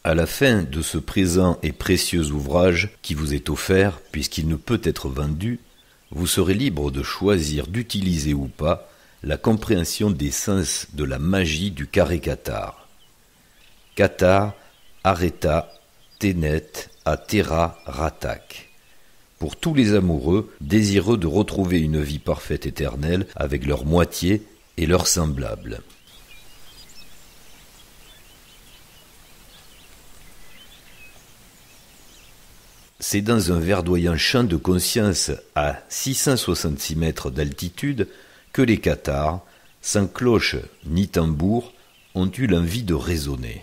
À la fin de ce présent et précieux ouvrage qui vous est offert, puisqu'il ne peut être vendu, vous serez libre de choisir d'utiliser ou pas la compréhension des sens de la magie du carré Cathare. Cathare, Areta, Ténet, Atera, Ratak. Pour tous les amoureux, désireux de retrouver une vie parfaite éternelle avec leur moitié et leurs semblables. C'est dans un verdoyant champ de conscience à 666 mètres d'altitude que les Cathares, sans cloche ni tambour, ont eu l'envie de raisonner.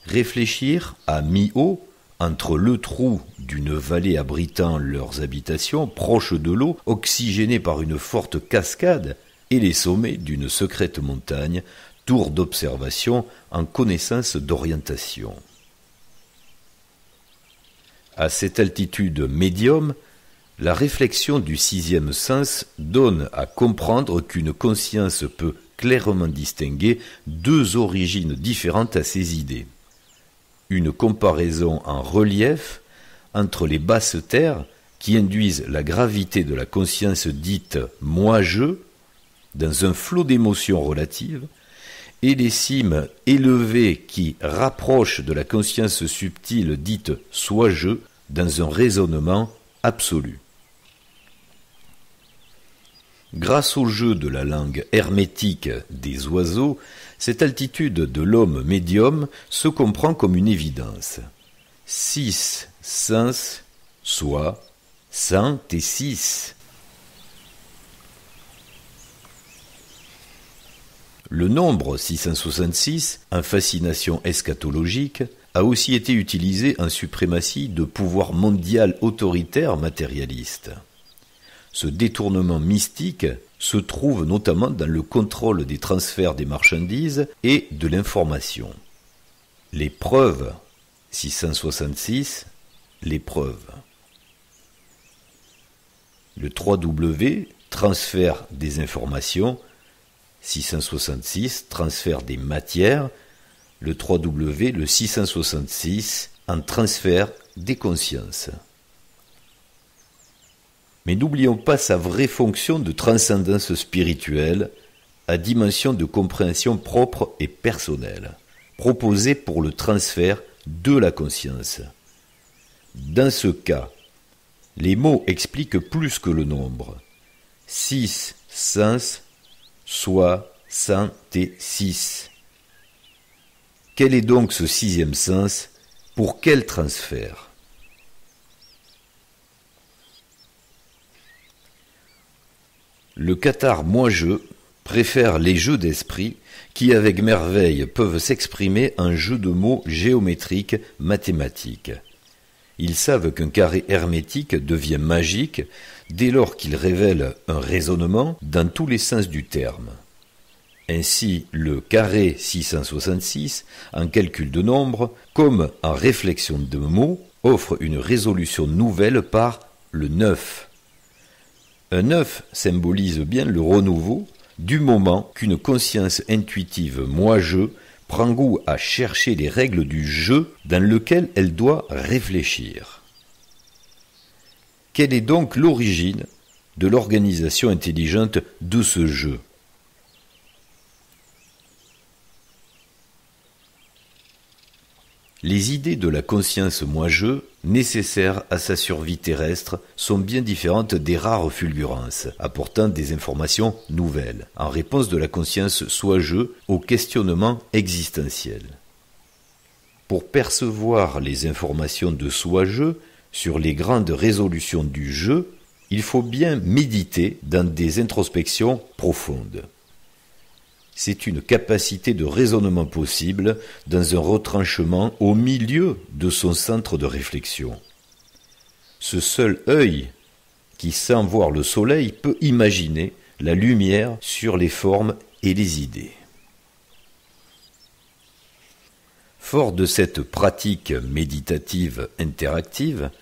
Réfléchir à mi-haut, entre le trou d'une vallée abritant leurs habitations, proches de l'eau, oxygénée par une forte cascade, et les sommets d'une secrète montagne, tour d'observation en connaissance d'orientation. À cette altitude médium, la réflexion du sixième sens donne à comprendre qu'une conscience peut clairement distinguer deux origines différentes à ses idées. Une comparaison en relief entre les basses terres qui induisent la gravité de la conscience dite « moi-je » dans un flot d'émotions relatives, et les cimes élevées qui rapprochent de la conscience subtile dite « soi-je » dans un raisonnement absolu. Grâce au jeu de la langue hermétique des oiseaux, cette altitude de l'homme médium se comprend comme une évidence. 6 sens, soit 106. Le nombre 666, en fascination eschatologique, a aussi été utilisé en suprématie de pouvoir mondial autoritaire matérialiste. Ce détournement mystique se trouve notamment dans le contrôle des transferts des marchandises et de l'information. Les preuves, 666, les preuves. Le 3W, transfert des informations, 666, transfert des matières, le 3W, le 666, en transfert des consciences. Mais n'oublions pas sa vraie fonction de transcendance spirituelle, à dimension de compréhension propre et personnelle, proposée pour le transfert de la conscience. Dans ce cas, les mots expliquent plus que le nombre. 6 sens, soit 106. Quel est donc ce sixième sens? Pour quel transfert? Le Cathare moi-je préfère les jeux d'esprit qui, avec merveille, peuvent s'exprimer en jeux de mots géométriques, mathématiques. Ils savent qu'un carré hermétique devient magique dès lors qu'il révèle un raisonnement dans tous les sens du terme. Ainsi, le carré 666, en calcul de nombres, comme en réflexion de mots, offre une résolution nouvelle par le 9. Un 9 symbolise bien le renouveau du moment qu'une conscience intuitive moi-je prend goût à chercher les règles du jeu dans lequel elle doit réfléchir. Quelle est donc l'origine de l'organisation intelligente de ce jeu? Les idées de la conscience moi-je, nécessaires à sa survie terrestre, sont bien différentes des rares fulgurances, apportant des informations nouvelles, en réponse de la conscience soi-je au questionnement existentiel. Pour percevoir les informations de soi-je sur les grandes résolutions du jeu, il faut bien méditer dans des introspections profondes. C'est une capacité de raisonnement possible dans un retranchement au milieu de son centre de réflexion. Ce seul œil qui, sans voir le soleil, peut imaginer la lumière sur les formes et les idées. Fort de cette pratique méditative interactive,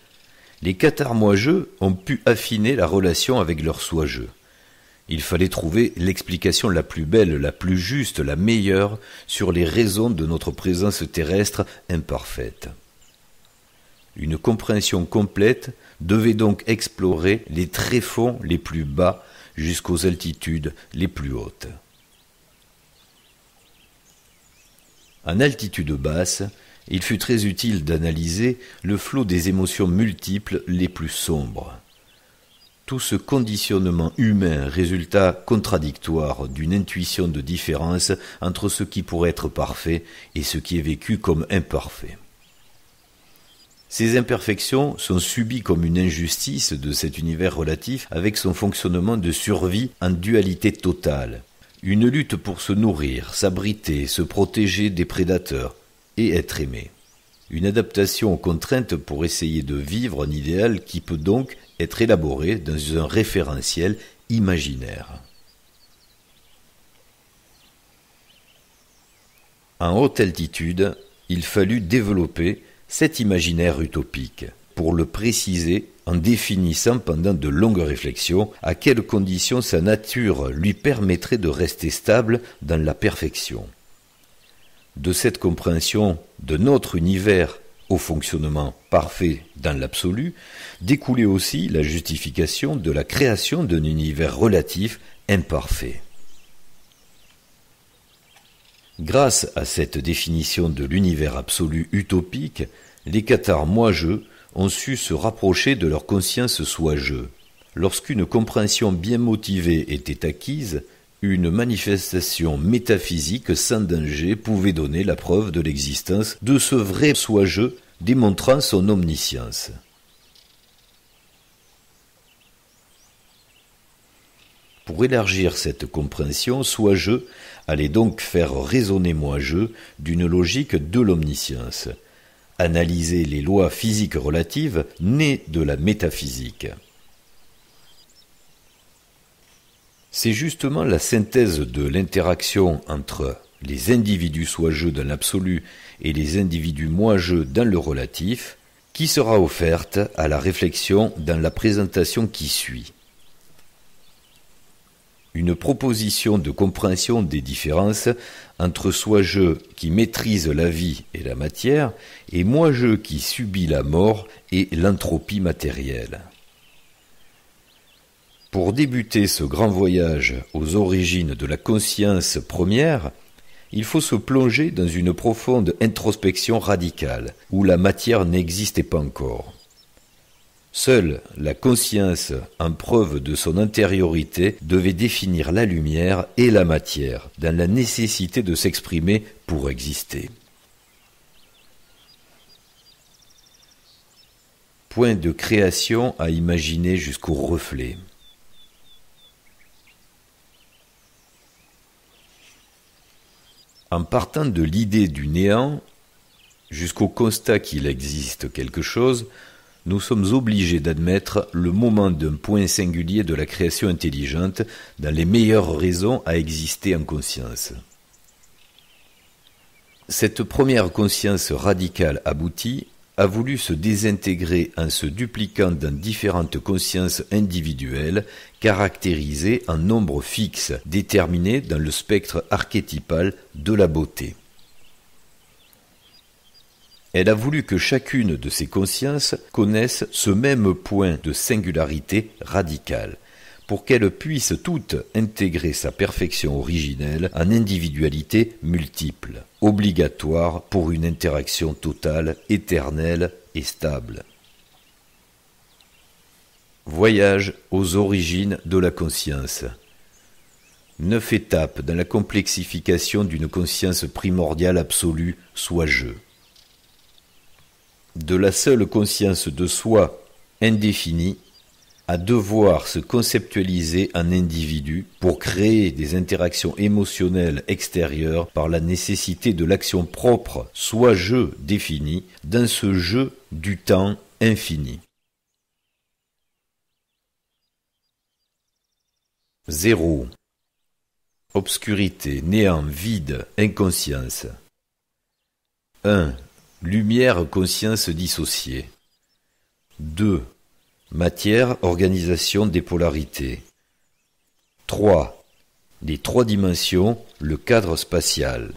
les Cathares moi-je ont pu affiner la relation avec leur soi-je, Il fallait trouver l'explication la plus belle, la plus juste, la meilleure sur les raisons de notre présence terrestre imparfaite. Une compréhension complète devait donc explorer les tréfonds les plus bas jusqu'aux altitudes les plus hautes. En altitude basse, il fut très utile d'analyser le flot des émotions multiples les plus sombres. Tout ce conditionnement humain résulta contradictoire d'une intuition de différence entre ce qui pourrait être parfait et ce qui est vécu comme imparfait. Ces imperfections sont subies comme une injustice de cet univers relatif avec son fonctionnement de survie en dualité totale. Une lutte pour se nourrir, s'abriter, se protéger des prédateurs et être aimé. Une adaptation aux contraintes pour essayer de vivre un idéal qui peut donc être élaboré dans un référentiel imaginaire. En haute altitude, il fallut développer cet imaginaire utopique. Pour le préciser, en définissant pendant de longues réflexions à quelles conditions sa nature lui permettrait de rester stable dans la perfection. De cette compréhension de notre univers au fonctionnement parfait dans l'absolu, découlait aussi la justification de la création d'un univers relatif imparfait. Grâce à cette définition de l'univers absolu utopique, les cathares moi-je ont su se rapprocher de leur conscience soi-je. Lorsqu'une compréhension bien motivée était acquise, une manifestation métaphysique sans danger pouvait donner la preuve de l'existence de ce vrai soi-je, démontrant son omniscience. Pour élargir cette compréhension, soi-je allait donc faire raisonner moi-je d'une logique de l'omniscience, analyser les lois physiques relatives nées de la métaphysique. C'est justement la synthèse de l'interaction entre les individus soi-je dans l'absolu et les individus moi-je dans le relatif qui sera offerte à la réflexion dans la présentation qui suit. Une proposition de compréhension des différences entre soi-je qui maîtrise la vie et la matière et moi-je qui subit la mort et l'entropie matérielle. Pour débuter ce grand voyage aux origines de la conscience première, il faut se plonger dans une profonde introspection radicale, où la matière n'existait pas encore. Seule la conscience, en preuve de son antériorité, devait définir la lumière et la matière, dans la nécessité de s'exprimer pour exister. Point de création à imaginer jusqu'au reflet. En partant de l'idée du néant jusqu'au constat qu'il existe quelque chose, nous sommes obligés d'admettre le moment d'un point singulier de la création intelligente dans les meilleures raisons à exister en conscience. Cette première conscience radicale aboutie a voulu se désintégrer en se dupliquant dans différentes consciences individuelles caractérisées en nombres fixes, déterminés dans le spectre archétypal de la beauté. Elle a voulu que chacune de ces consciences connaisse ce même point de singularité radicale, pour qu'elles puissent toutes intégrer sa perfection originelle en individualité multiple, obligatoire pour une interaction totale, éternelle et stable. Voyage aux origines de la conscience. 9 étapes dans la complexification d'une conscience primordiale absolue, soi-je. De la seule conscience de soi indéfinie à devoir se conceptualiser en individu pour créer des interactions émotionnelles extérieures par la nécessité de l'action propre, soit je défini, dans ce jeu du temps infini. 0. Obscurité, néant, vide, inconscience. 1. Lumière, conscience dissociée. 2. Matière, organisation des polarités. 3. Les trois dimensions, le cadre spatial.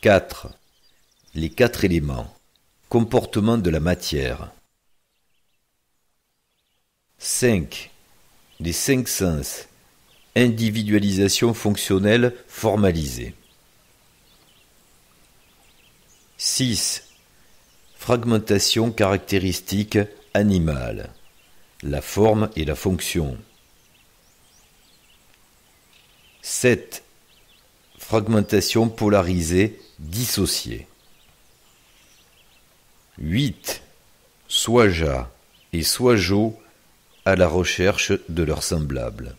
4. Les quatre éléments, comportement de la matière. 5. Les cinq sens, individualisation fonctionnelle formalisée. 6. Fragmentation caractéristique animale, la forme et la fonction. 7. Fragmentation polarisée dissociée. 8. Swaja et Swajo à la recherche de leurs semblables.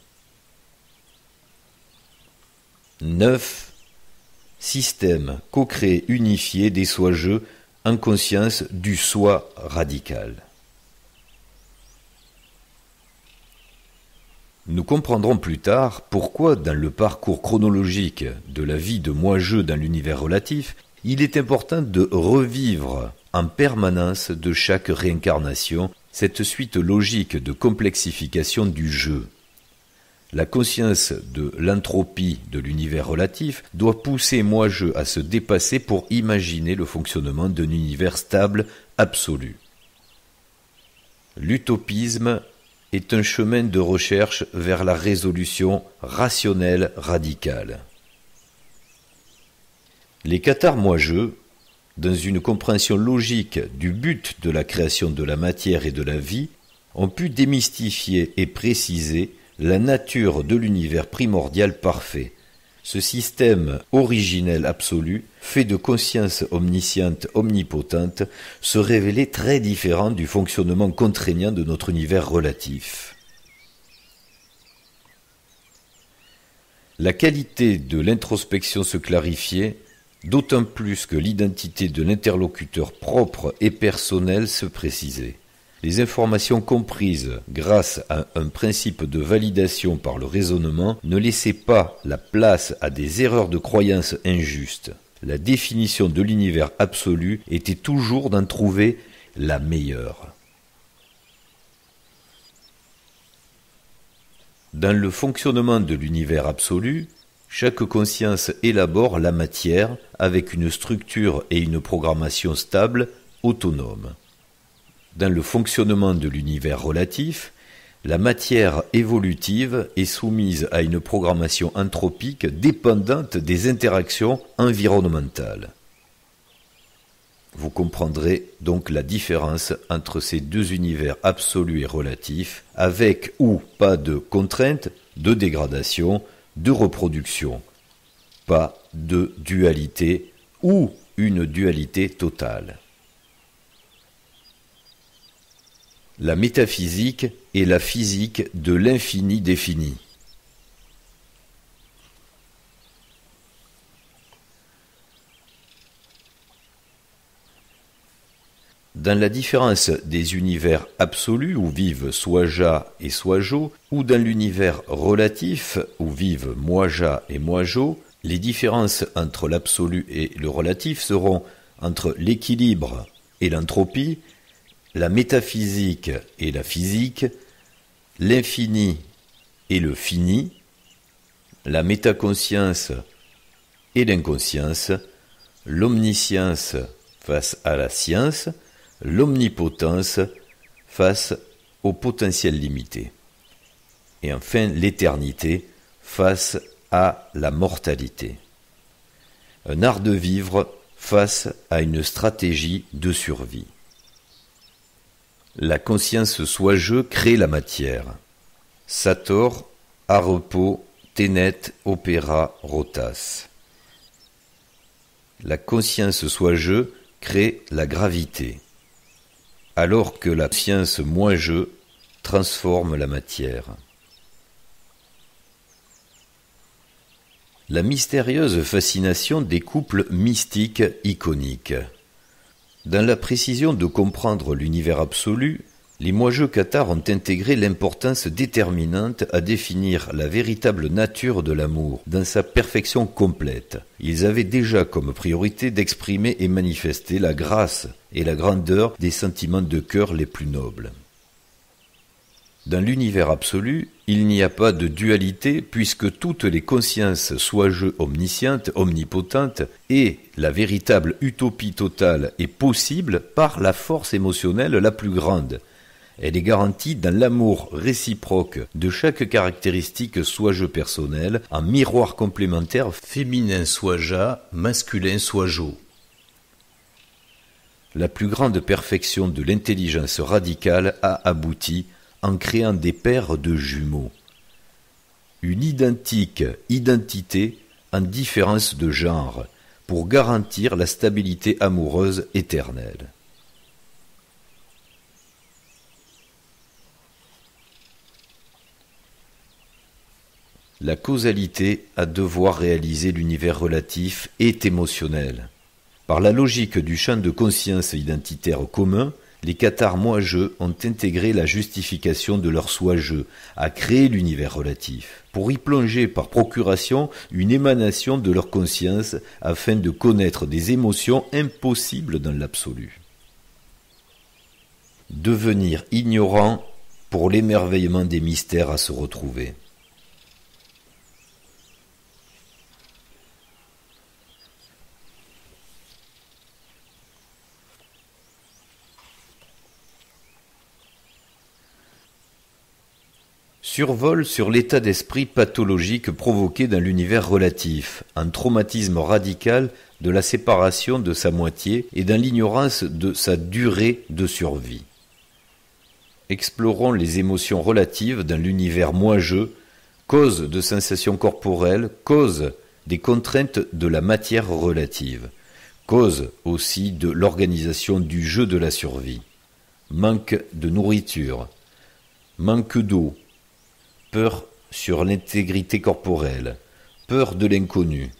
9. Système co-créé unifié des soi-jeux en conscience du soi radical. Nous comprendrons plus tard pourquoi, dans le parcours chronologique de la vie de moi-je dans l'univers relatif, il est important de revivre en permanence de chaque réincarnation cette suite logique de complexification du jeu. La conscience de l'entropie de l'univers relatif doit pousser moi-je à se dépasser pour imaginer le fonctionnement d'un univers stable absolu. L'utopisme est un chemin de recherche vers la résolution rationnelle radicale. Les cathares moi-je, dans une compréhension logique du but de la création de la matière et de la vie, ont pu démystifier et préciser la nature de l'univers primordial parfait, ce système originel absolu, fait de conscience omnisciente omnipotente, se révélait très différent du fonctionnement contraignant de notre univers relatif. La qualité de l'introspection se clarifiait, d'autant plus que l'identité de l'interlocuteur propre et personnel se précisait. Les informations comprises grâce à un principe de validation par le raisonnement ne laissaient pas la place à des erreurs de croyance injustes. La définition de l'univers absolu était toujours d'en trouver la meilleure. Dans le fonctionnement de l'univers absolu, chaque conscience élabore la matière avec une structure et une programmation stable, autonome. Dans le fonctionnement de l'univers relatif, la matière évolutive est soumise à une programmation anthropique dépendante des interactions environnementales. Vous comprendrez donc la différence entre ces deux univers absolus et relatifs, avec ou pas de contraintes, de dégradation, de reproduction, pas de dualité ou une dualité totale. La métaphysique est la physique de l'infini défini. Dans la différence des univers absolus où vivent Swaja et Swajo, ou dans l'univers relatif où vivent Moija et Moijo, les différences entre l'absolu et le relatif seront entre l'équilibre et l'entropie, la métaphysique et la physique, l'infini et le fini, la métaconscience et l'inconscience, l'omniscience face à la science, l'omnipotence face au potentiel limité, et enfin l'éternité face à la mortalité. Un art de vivre face à une stratégie de survie. La conscience soi-je crée la matière. Sator, à repos, Ténet, Opéra, Rotas. La conscience soi-je crée la gravité, alors que la conscience moi-je transforme la matière. La mystérieuse fascination des couples mystiques iconiques. Dans la précision de comprendre l'univers absolu, les moi-je cathares ont intégré l'importance déterminante à définir la véritable nature de l'amour dans sa perfection complète. Ils avaient déjà comme priorité d'exprimer et manifester la grâce et la grandeur des sentiments de cœur les plus nobles. Dans l'univers absolu, Il n'y a pas de dualité puisque toutes les consciences soi-je omniscientes, omnipotentes, et la véritable utopie totale est possible par la force émotionnelle la plus grande. Elle est garantie dans l'amour réciproque de chaque caractéristique soi-je personnelle, en miroir complémentaire féminin soi-ja, masculin soi-jo. La plus grande perfection de l'intelligence radicale a abouti en créant des paires de jumeaux. Une identique identité en différence de genre, pour garantir la stabilité amoureuse éternelle. La causalité à devoir réaliser l'univers relatif est émotionnelle. Par la logique du champ de conscience identitaire commun, les cathares moi-je ont intégré la justification de leur soi-je à créer l'univers relatif, pour y plonger par procuration une émanation de leur conscience afin de connaître des émotions impossibles dans l'absolu. Devenir ignorant pour l'émerveillement des mystères à se retrouver. Survol sur l'état d'esprit pathologique provoqué dans l'univers relatif, un traumatisme radical de la séparation de sa moitié et dans l'ignorance de sa durée de survie. Explorons les émotions relatives dans l'univers moi-je, cause de sensations corporelles, cause des contraintes de la matière relative, cause aussi de l'organisation du jeu de la survie. Manque de nourriture, manque d'eau, peur sur l'intégrité corporelle, peur de l'inconnu,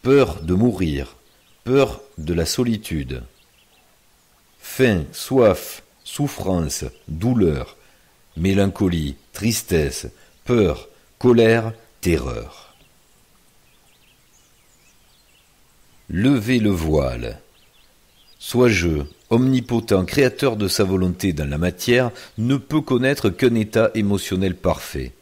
peur de mourir, peur de la solitude, faim, soif, souffrance, douleur, mélancolie, tristesse, peur, colère, terreur. Levez le voile. Sois-je, omnipotent, créateur de sa volonté dans la matière, ne peut connaître qu'un état émotionnel parfait.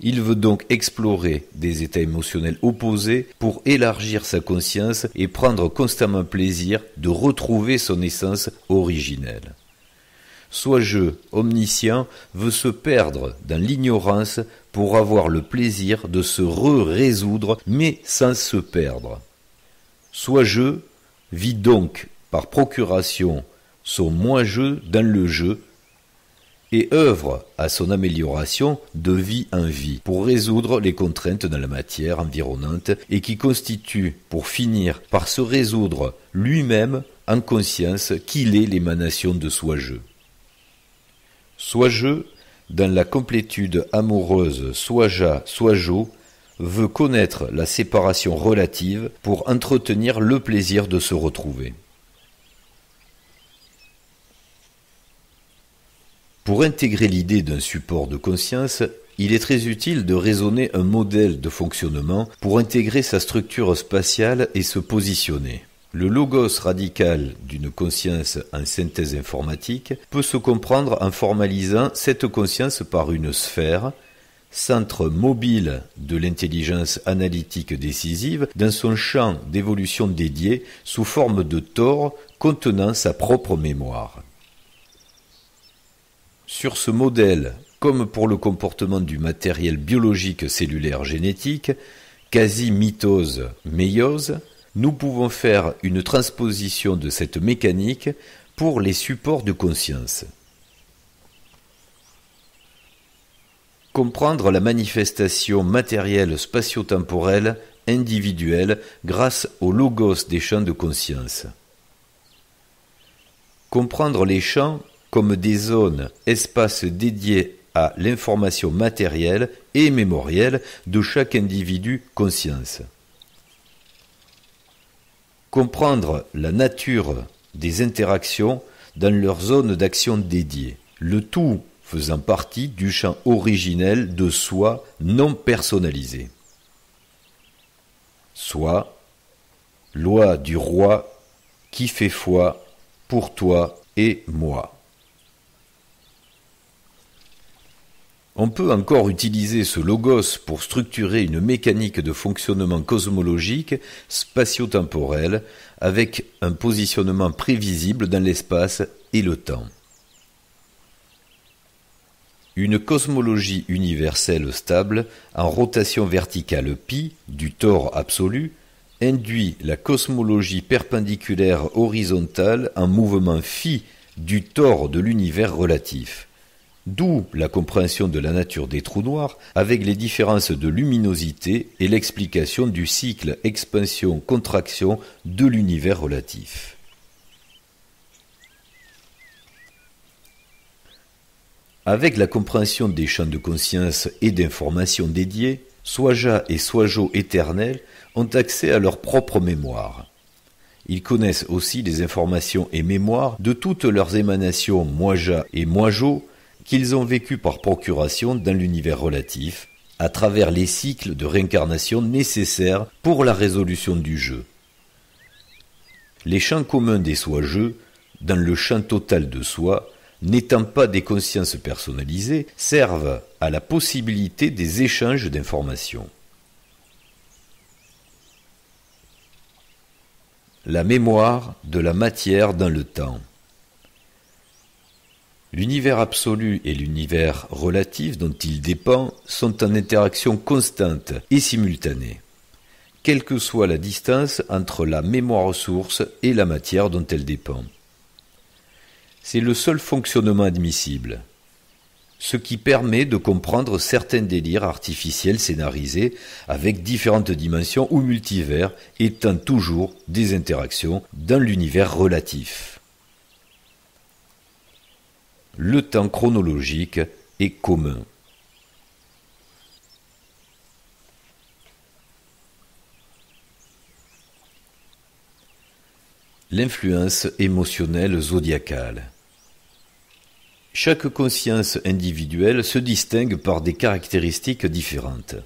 Il veut donc explorer des états émotionnels opposés pour élargir sa conscience et prendre constamment plaisir de retrouver son essence originelle. Sois-je, omniscient, veut se perdre dans l'ignorance pour avoir le plaisir de se résoudre mais sans se perdre. Sois-je vit donc par procuration son moi-je dans le jeu et œuvre à son amélioration de vie en vie pour résoudre les contraintes dans la matière environnante et qui constitue, pour finir, par se résoudre lui-même en conscience qu'il est l'émanation de soi-je. Soi-je, dans la complétude amoureuse soi-ja, soi-jo, veut connaître la séparation relative pour entretenir le plaisir de se retrouver. Pour intégrer l'idée d'un support de conscience, il est très utile de raisonner un modèle de fonctionnement pour intégrer sa structure spatiale et se positionner. Le logos radical d'une conscience en synthèse informatique peut se comprendre en formalisant cette conscience par une sphère, centre mobile de l'intelligence analytique décisive dans son champ d'évolution dédié sous forme de tore contenant sa propre mémoire. Sur ce modèle, comme pour le comportement du matériel biologique cellulaire génétique, quasi-mitose, méiose, nous pouvons faire une transposition de cette mécanique pour les supports de conscience. Comprendre la manifestation matérielle spatio-temporelle individuelle grâce au logos des champs de conscience. Comprendre les champs comme des zones, espaces dédiés à l'information matérielle et mémorielle de chaque individu conscience. Comprendre la nature des interactions dans leur zone d'action dédiée, le tout faisant partie du champ originel de soi non personnalisé. Soi, loi du roi qui fait foi pour toi et moi. On peut encore utiliser ce logos pour structurer une mécanique de fonctionnement cosmologique spatio-temporel avec un positionnement prévisible dans l'espace et le temps. Une cosmologie universelle stable en rotation verticale π du tore absolu induit la cosmologie perpendiculaire horizontale en mouvement φ du tore de l'univers relatif. D'où la compréhension de la nature des trous noirs avec les différences de luminosité et l'explication du cycle expansion-contraction de l'univers relatif. Avec la compréhension des champs de conscience et d'information dédiés, Swaja et Swajo éternels ont accès à leur propre mémoire. Ils connaissent aussi les informations et mémoires de toutes leurs émanations Moija et Moijo qu'ils ont vécues par procuration dans l'univers relatif, à travers les cycles de réincarnation nécessaires pour la résolution du jeu. Les champs communs des soi-jeux, dans le champ total de soi, n'étant pas des consciences personnalisées, servent à la possibilité des échanges d'informations. La mémoire de la matière dans le temps. L'univers absolu et l'univers relatif dont il dépend sont en interaction constante et simultanée, quelle que soit la distance entre la mémoire source et la matière dont elle dépend. C'est le seul fonctionnement admissible, ce qui permet de comprendre certains délires artificiels scénarisés avec différentes dimensions ou multivers étant toujours des interactions dans l'univers relatif. Le temps chronologique est commun. L'influence émotionnelle zodiacale. Chaque conscience individuelle se distingue par des caractéristiques différentes.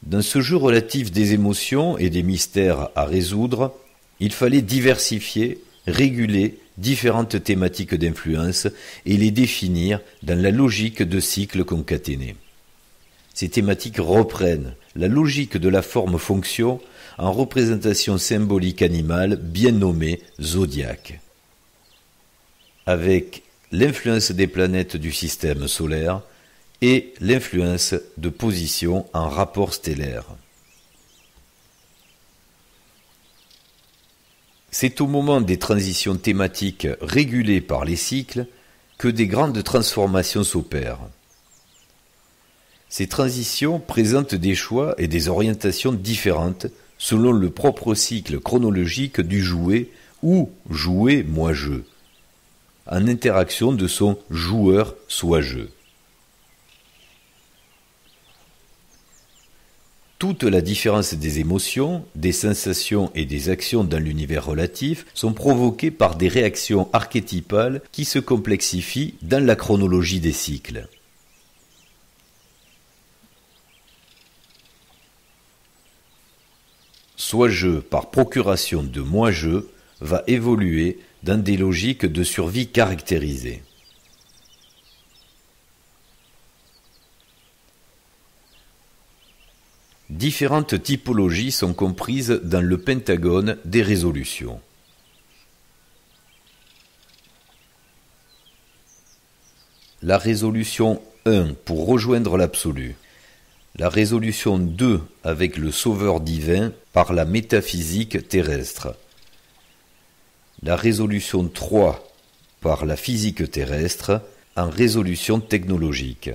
Dans ce jeu relatif des émotions et des mystères à résoudre, il fallait diversifier, réguler différentes thématiques d'influence et les définir dans la logique de cycles concaténés. Ces thématiques reprennent la logique de la forme-fonction en représentation symbolique animale bien nommée zodiaque, avec l'influence des planètes du système solaire et l'influence de position en rapport stellaire. C'est au moment des transitions thématiques régulées par les cycles que des grandes transformations s'opèrent. Ces transitions présentent des choix et des orientations différentes selon le propre cycle chronologique du jouet ou jouet-moi-jeu, en interaction de son joueur-soi-jeu. Toute la différence des émotions, des sensations et des actions dans l'univers relatif sont provoquées par des réactions archétypales qui se complexifient dans la chronologie des cycles. Soi-je par procuration de moi-je va évoluer dans des logiques de survie caractérisées. Différentes typologies sont comprises dans le pentagone des résolutions. La résolution 1 pour rejoindre l'absolu. La résolution 2 avec le sauveur divin par la métaphysique terrestre. La résolution 3 par la physique terrestre en résolution technologique.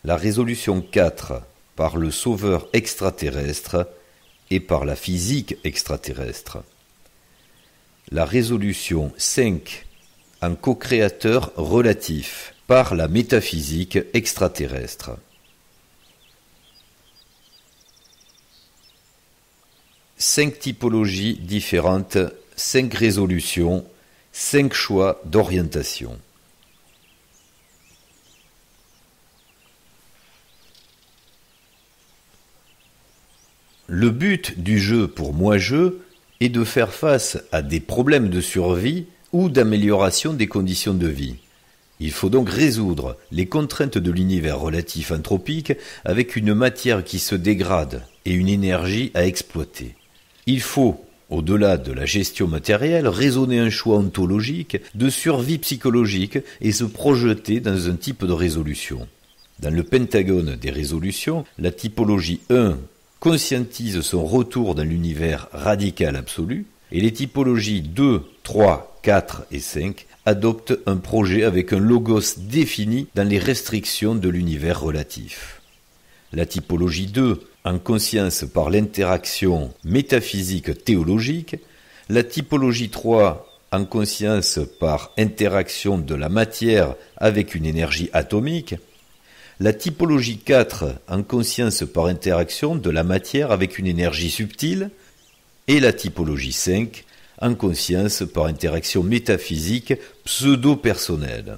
La résolution 4 par le sauveur extraterrestre et par la physique extraterrestre. La résolution 5 en co-créateur relatif par la métaphysique extraterrestre. Cinq typologies différentes, 5 résolutions, 5 choix d'orientation. Le but du jeu pour moi-jeu est de faire face à des problèmes de survie ou d'amélioration des conditions de vie. Il faut donc résoudre les contraintes de l'univers relatif anthropique avec une matière qui se dégrade et une énergie à exploiter. Il faut, au-delà de la gestion matérielle, raisonner un choix ontologique de survie psychologique et se projeter dans un type de résolution. Dans le pentagone des résolutions, la typologie 1 conscientise son retour dans l'univers radical absolu et les typologies 2, 3, 4 et 5 adoptent un projet avec un logos défini dans les restrictions de l'univers relatif. La typologie 2 en conscience par l'interaction métaphysique théologique, la typologie 3 en conscience par interaction de la matière avec une énergie atomique, la typologie 4 en conscience par interaction de la matière avec une énergie subtile, et la typologie 5 en conscience par interaction métaphysique pseudo-personnelle.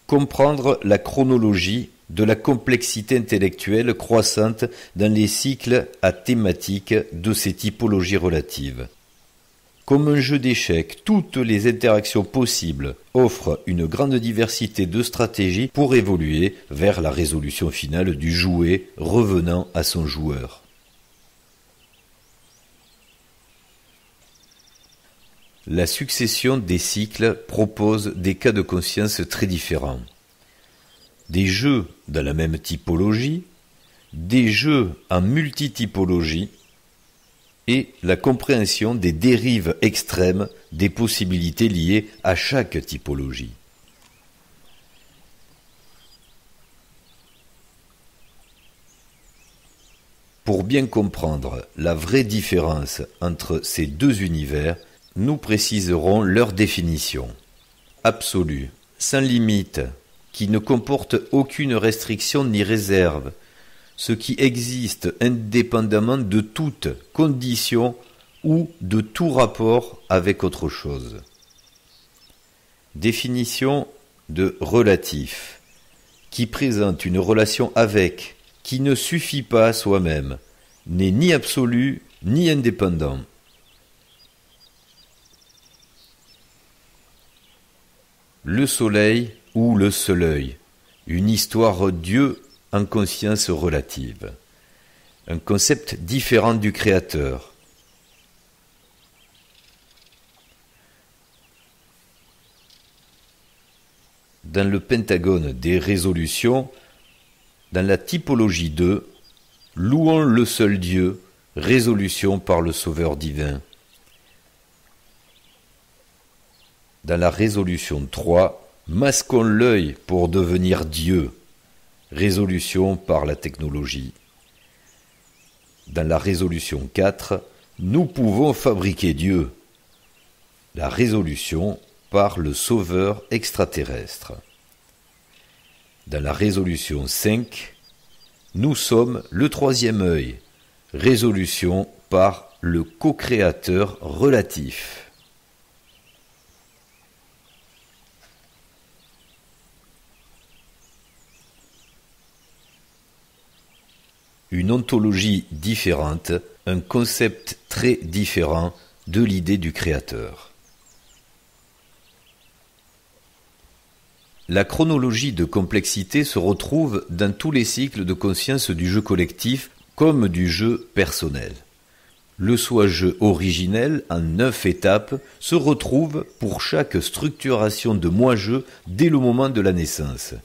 Comprendre la chronologie de la complexité intellectuelle croissante dans les cycles à thématique de ces typologies relatives. Comme un jeu d'échecs, toutes les interactions possibles offrent une grande diversité de stratégies pour évoluer vers la résolution finale du jouet revenant à son joueur. La succession des cycles propose des cas de conscience très différents. Des jeux dans la même typologie, des jeux en multitypologie, et la compréhension des dérives extrêmes des possibilités liées à chaque typologie. Pour bien comprendre la vraie différence entre ces deux univers, nous préciserons leur définition. Absolu, sans limite, qui ne comporte aucune restriction ni réserve, ce qui existe indépendamment de toute condition ou de tout rapport avec autre chose. Définition de relatif, qui présente une relation avec, qui ne suffit pas à soi-même, n'est ni absolu ni indépendant. Le soleil ou le seul œil, une histoire Dieu en conscience relative, un concept différent du créateur. Dans le pentagone des résolutions, dans la typologie 2, louons le seul Dieu, résolution par le Sauveur divin. Dans la résolution 3, masquons l'œil pour devenir Dieu, résolution par la technologie. Dans la résolution 4, nous pouvons fabriquer Dieu, la résolution par le Sauveur extraterrestre. Dans la résolution 5, nous sommes le troisième œil, résolution par le co-créateur relatif. Une ontologie différente, un concept très différent de l'idée du créateur. La chronologie de complexité se retrouve dans tous les cycles de conscience du jeu collectif comme du jeu personnel. Le soi-jeu originel, en 9 étapes, se retrouve pour chaque structuration de moi-jeu dès le moment de la naissance.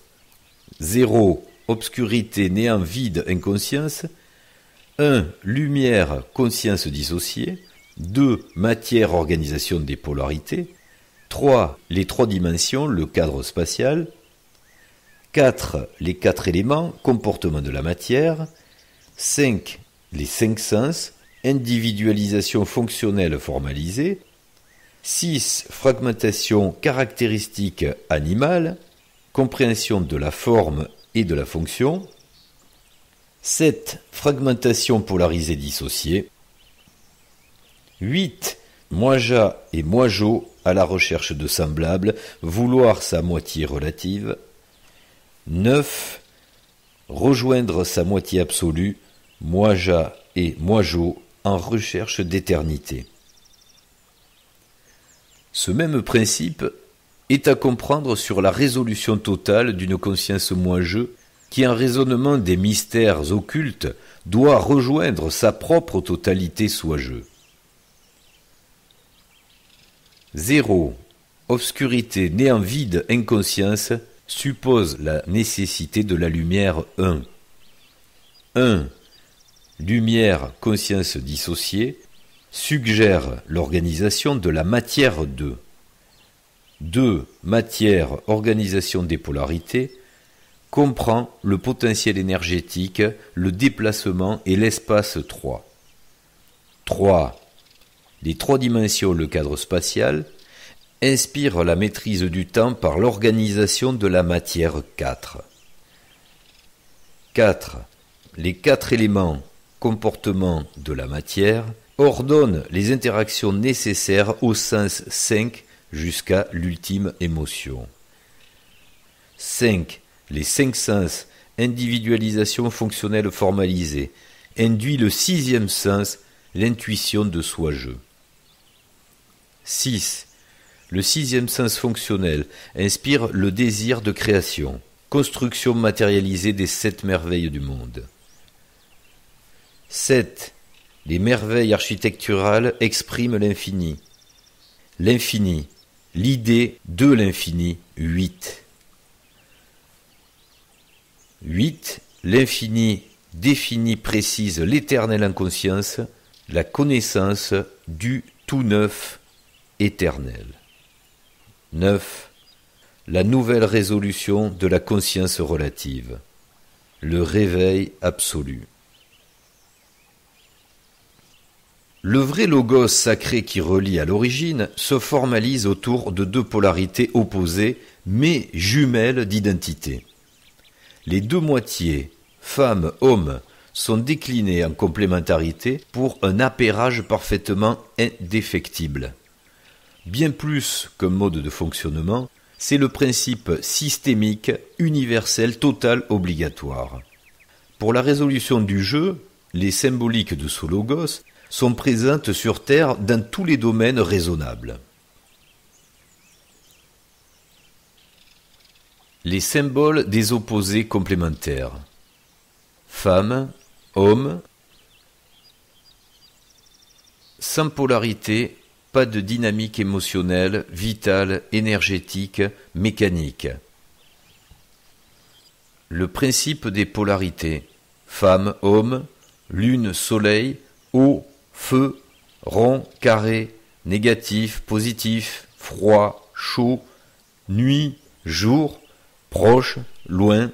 0. Obscurité, néant, vide, inconscience. 1. Lumière, conscience dissociée. 2. Matière, organisation des polarités. 3. Les 3 dimensions, le cadre spatial. 4. Les 4 éléments, comportement de la matière. 5. Les 5 sens, individualisation fonctionnelle formalisée. 6. Fragmentation caractéristique animale, compréhension de la forme et de la fonction. 7. Fragmentation polarisée dissociée. 8. Moi-ja et moi-jo à la recherche de semblables, vouloir sa moitié relative. 9. Rejoindre sa moitié absolue, moi-ja et moi-jo en recherche d'éternité. Ce même principe est à comprendre sur la résolution totale d'une conscience moi-je qui, en raisonnement des mystères occultes, doit rejoindre sa propre totalité soi-je. 0. Obscurité née en vide inconscience suppose la nécessité de la lumière 1. 1. Lumière conscience dissociée suggère l'organisation de la matière 2. 2. Matière organisation des polarités comprend le potentiel énergétique, le déplacement et l'espace 3. 3. Les trois dimensions, le cadre spatial, inspirent la maîtrise du temps par l'organisation de la matière 4. 4. Les quatre éléments, comportements de la matière, ordonnent les interactions nécessaires au sens 5 jusqu'à l'ultime émotion. 5. Les 5 sens, individualisation fonctionnelle formalisée, induit le 6e sens, l'intuition de soi-je. 6. Le 6e sens fonctionnel inspire le désir de création, construction matérialisée des 7 merveilles du monde. 7. Les merveilles architecturales expriment l'infini. L'infini, l'idée de l'infini, 8. 8. L'infini définit, précise l'éternel en conscience, la connaissance du tout neuf éternel. 9. La nouvelle résolution de la conscience relative, le réveil absolu. Le vrai logos sacré qui relie à l'origine se formalise autour de deux polarités opposées, mais jumelles d'identité. Les deux moitiés, femme, homme, sont déclinées en complémentarité pour un appairage parfaitement indéfectible. Bien plus qu'un mode de fonctionnement, c'est le principe systémique, universel, total, obligatoire. Pour la résolution du jeu, les symboliques de ce logos sont présentes sur Terre dans tous les domaines raisonnables. Les symboles des opposés complémentaires. Femme, homme, sans polarité, pas de dynamique émotionnelle, vitale, énergétique, mécanique. Le principe des polarités. Femme, homme, lune, soleil, eau, feu, rond, carré, négatif, positif, froid, chaud, nuit, jour, proche, loin.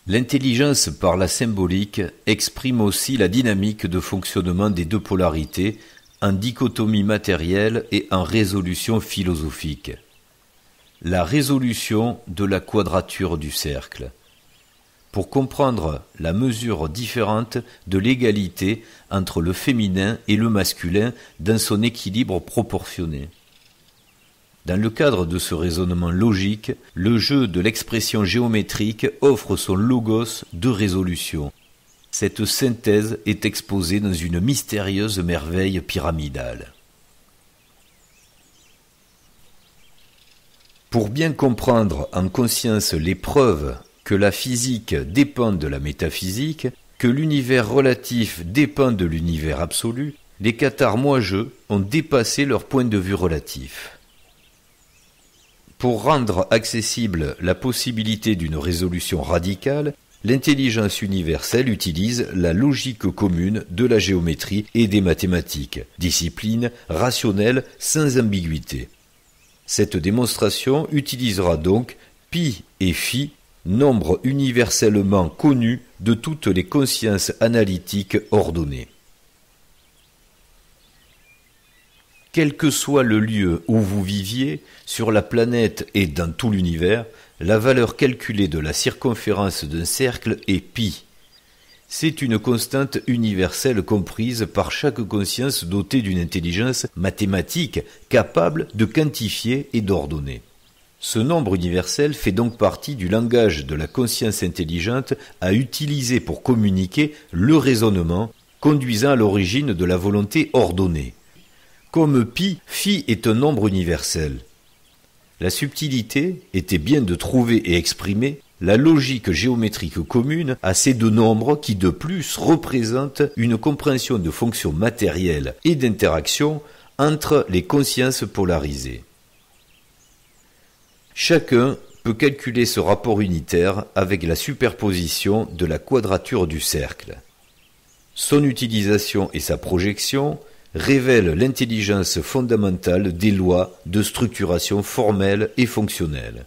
L'intelligence par la symbolique exprime aussi la dynamique de fonctionnement des deux polarités en dichotomie matérielle et en résolution philosophique. La résolution de la quadrature du cercle. Pour comprendre la mesure différente de l'égalité entre le féminin et le masculin dans son équilibre proportionné. Dans le cadre de ce raisonnement logique, le jeu de l'expression géométrique offre son logos de résolution. Cette synthèse est exposée dans une mystérieuse merveille pyramidale. Pour bien comprendre en conscience les preuves que la physique dépend de la métaphysique, que l'univers relatif dépend de l'univers absolu, les cathares moi-je ont dépassé leur point de vue relatif. Pour rendre accessible la possibilité d'une résolution radicale, l'intelligence universelle utilise la logique commune de la géométrie et des mathématiques, discipline rationnelle sans ambiguïté. Cette démonstration utilisera donc pi et phi, nombres universellement connus de toutes les consciences analytiques ordonnées. Quel que soit le lieu où vous viviez, sur la planète et dans tout l'univers, la valeur calculée de la circonférence d'un cercle est pi. C'est une constante universelle comprise par chaque conscience dotée d'une intelligence mathématique capable de quantifier et d'ordonner. Ce nombre universel fait donc partie du langage de la conscience intelligente à utiliser pour communiquer le raisonnement, conduisant à l'origine de la volonté ordonnée. Comme pi, phi est un nombre universel. La subtilité était bien de trouver et exprimer la logique géométrique commune à ces deux nombres qui de plus représentent une compréhension de fonctions matérielles et d'interaction entre les consciences polarisées. Chacun peut calculer ce rapport unitaire avec la superposition de la quadrature du cercle. Son utilisation et sa projection révèlent l'intelligence fondamentale des lois de structuration formelle et fonctionnelle.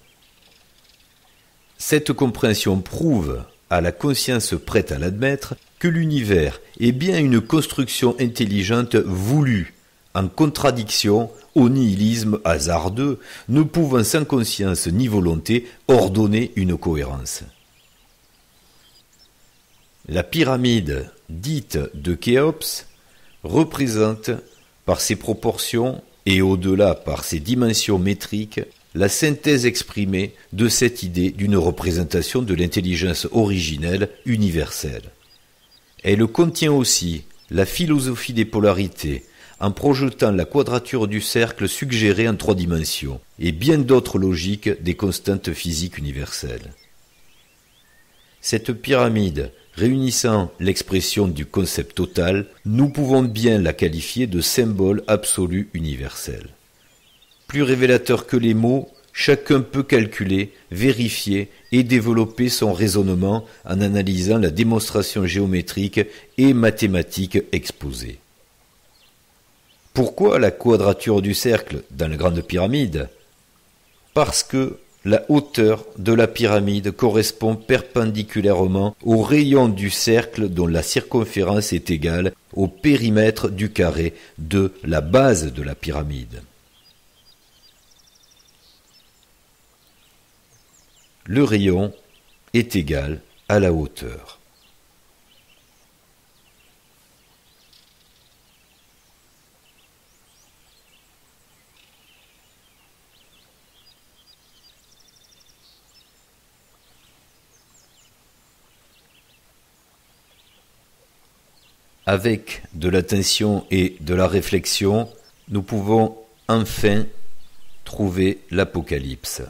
Cette compréhension prouve, à la conscience prête à l'admettre, que l'univers est bien une construction intelligente voulue, en contradiction au nihilisme hasardeux, ne pouvant sans conscience ni volonté ordonner une cohérence. La pyramide dite de Khéops représente, par ses proportions et au-delà par ses dimensions métriques, la synthèse exprimée de cette idée d'une représentation de l'intelligence originelle universelle. Elle contient aussi la philosophie des polarités, en projetant la quadrature du cercle suggérée en 3 dimensions, et bien d'autres logiques des constantes physiques universelles. Cette pyramide, réunissant l'expression du concept total, nous pouvons bien la qualifier de symbole absolu universel. Plus révélateur que les mots, chacun peut calculer, vérifier et développer son raisonnement en analysant la démonstration géométrique et mathématique exposée. Pourquoi la quadrature du cercle dans la grande pyramide? Parce que la hauteur de la pyramide correspond perpendiculairement au rayon du cercle dont la circonférence est égale au périmètre du carré de la base de la pyramide. Le rayon est égal à la hauteur. Avec de l'attention et de la réflexion, nous pouvons enfin trouver l'Apocalypse.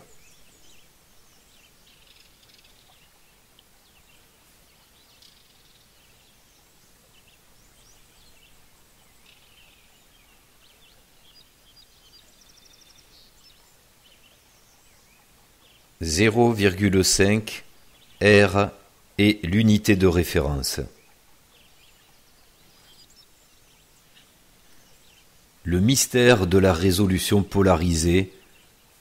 « 0,5 R est l'unité de référence. Le mystère de la résolution polarisée,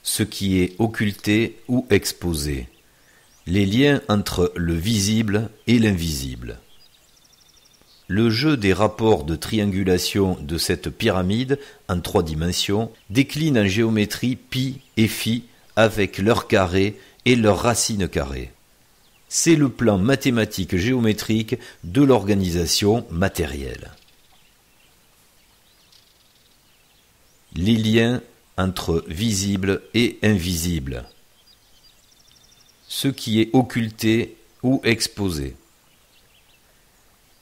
ce qui est occulté ou exposé, les liens entre le visible et l'invisible. Le jeu des rapports de triangulation de cette pyramide en 3 dimensions décline en géométrie pi et phi avec leurs carrés et leurs racines carrées. C'est le plan mathématique géométrique de l'organisation matérielle. Les liens entre visible et invisible, ce qui est occulté ou exposé.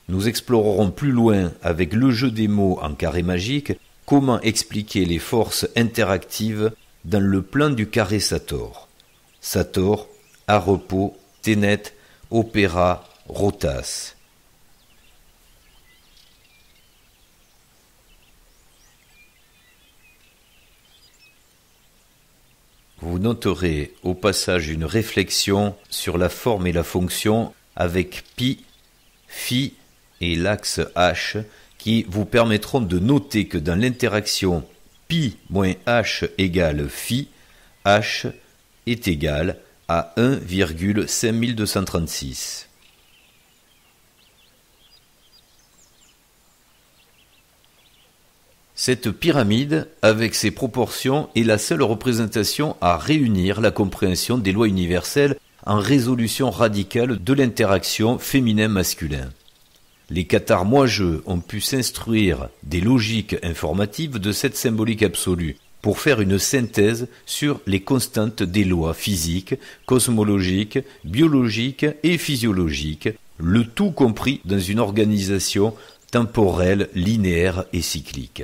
Nous explorerons plus loin avec le jeu des mots en carré magique comment expliquer les forces interactives dans le plan du carré Sator. Sator, à repos, Ténet, Opéra, Rotas. Vous noterez au passage une réflexion sur la forme et la fonction avec pi, phi et l'axe h qui vous permettront de noter que dans l'interaction pi moins h égale phi, h est égal à 1,5236. Cette pyramide, avec ses proportions, est la seule représentation à réunir la compréhension des lois universelles en résolution radicale de l'interaction féminin-masculin. Les cathares moigeux ont pu s'instruire des logiques informatives de cette symbolique absolue pour faire une synthèse sur les constantes des lois physiques, cosmologiques, biologiques et physiologiques, le tout compris dans une organisation temporelle linéaire et cyclique.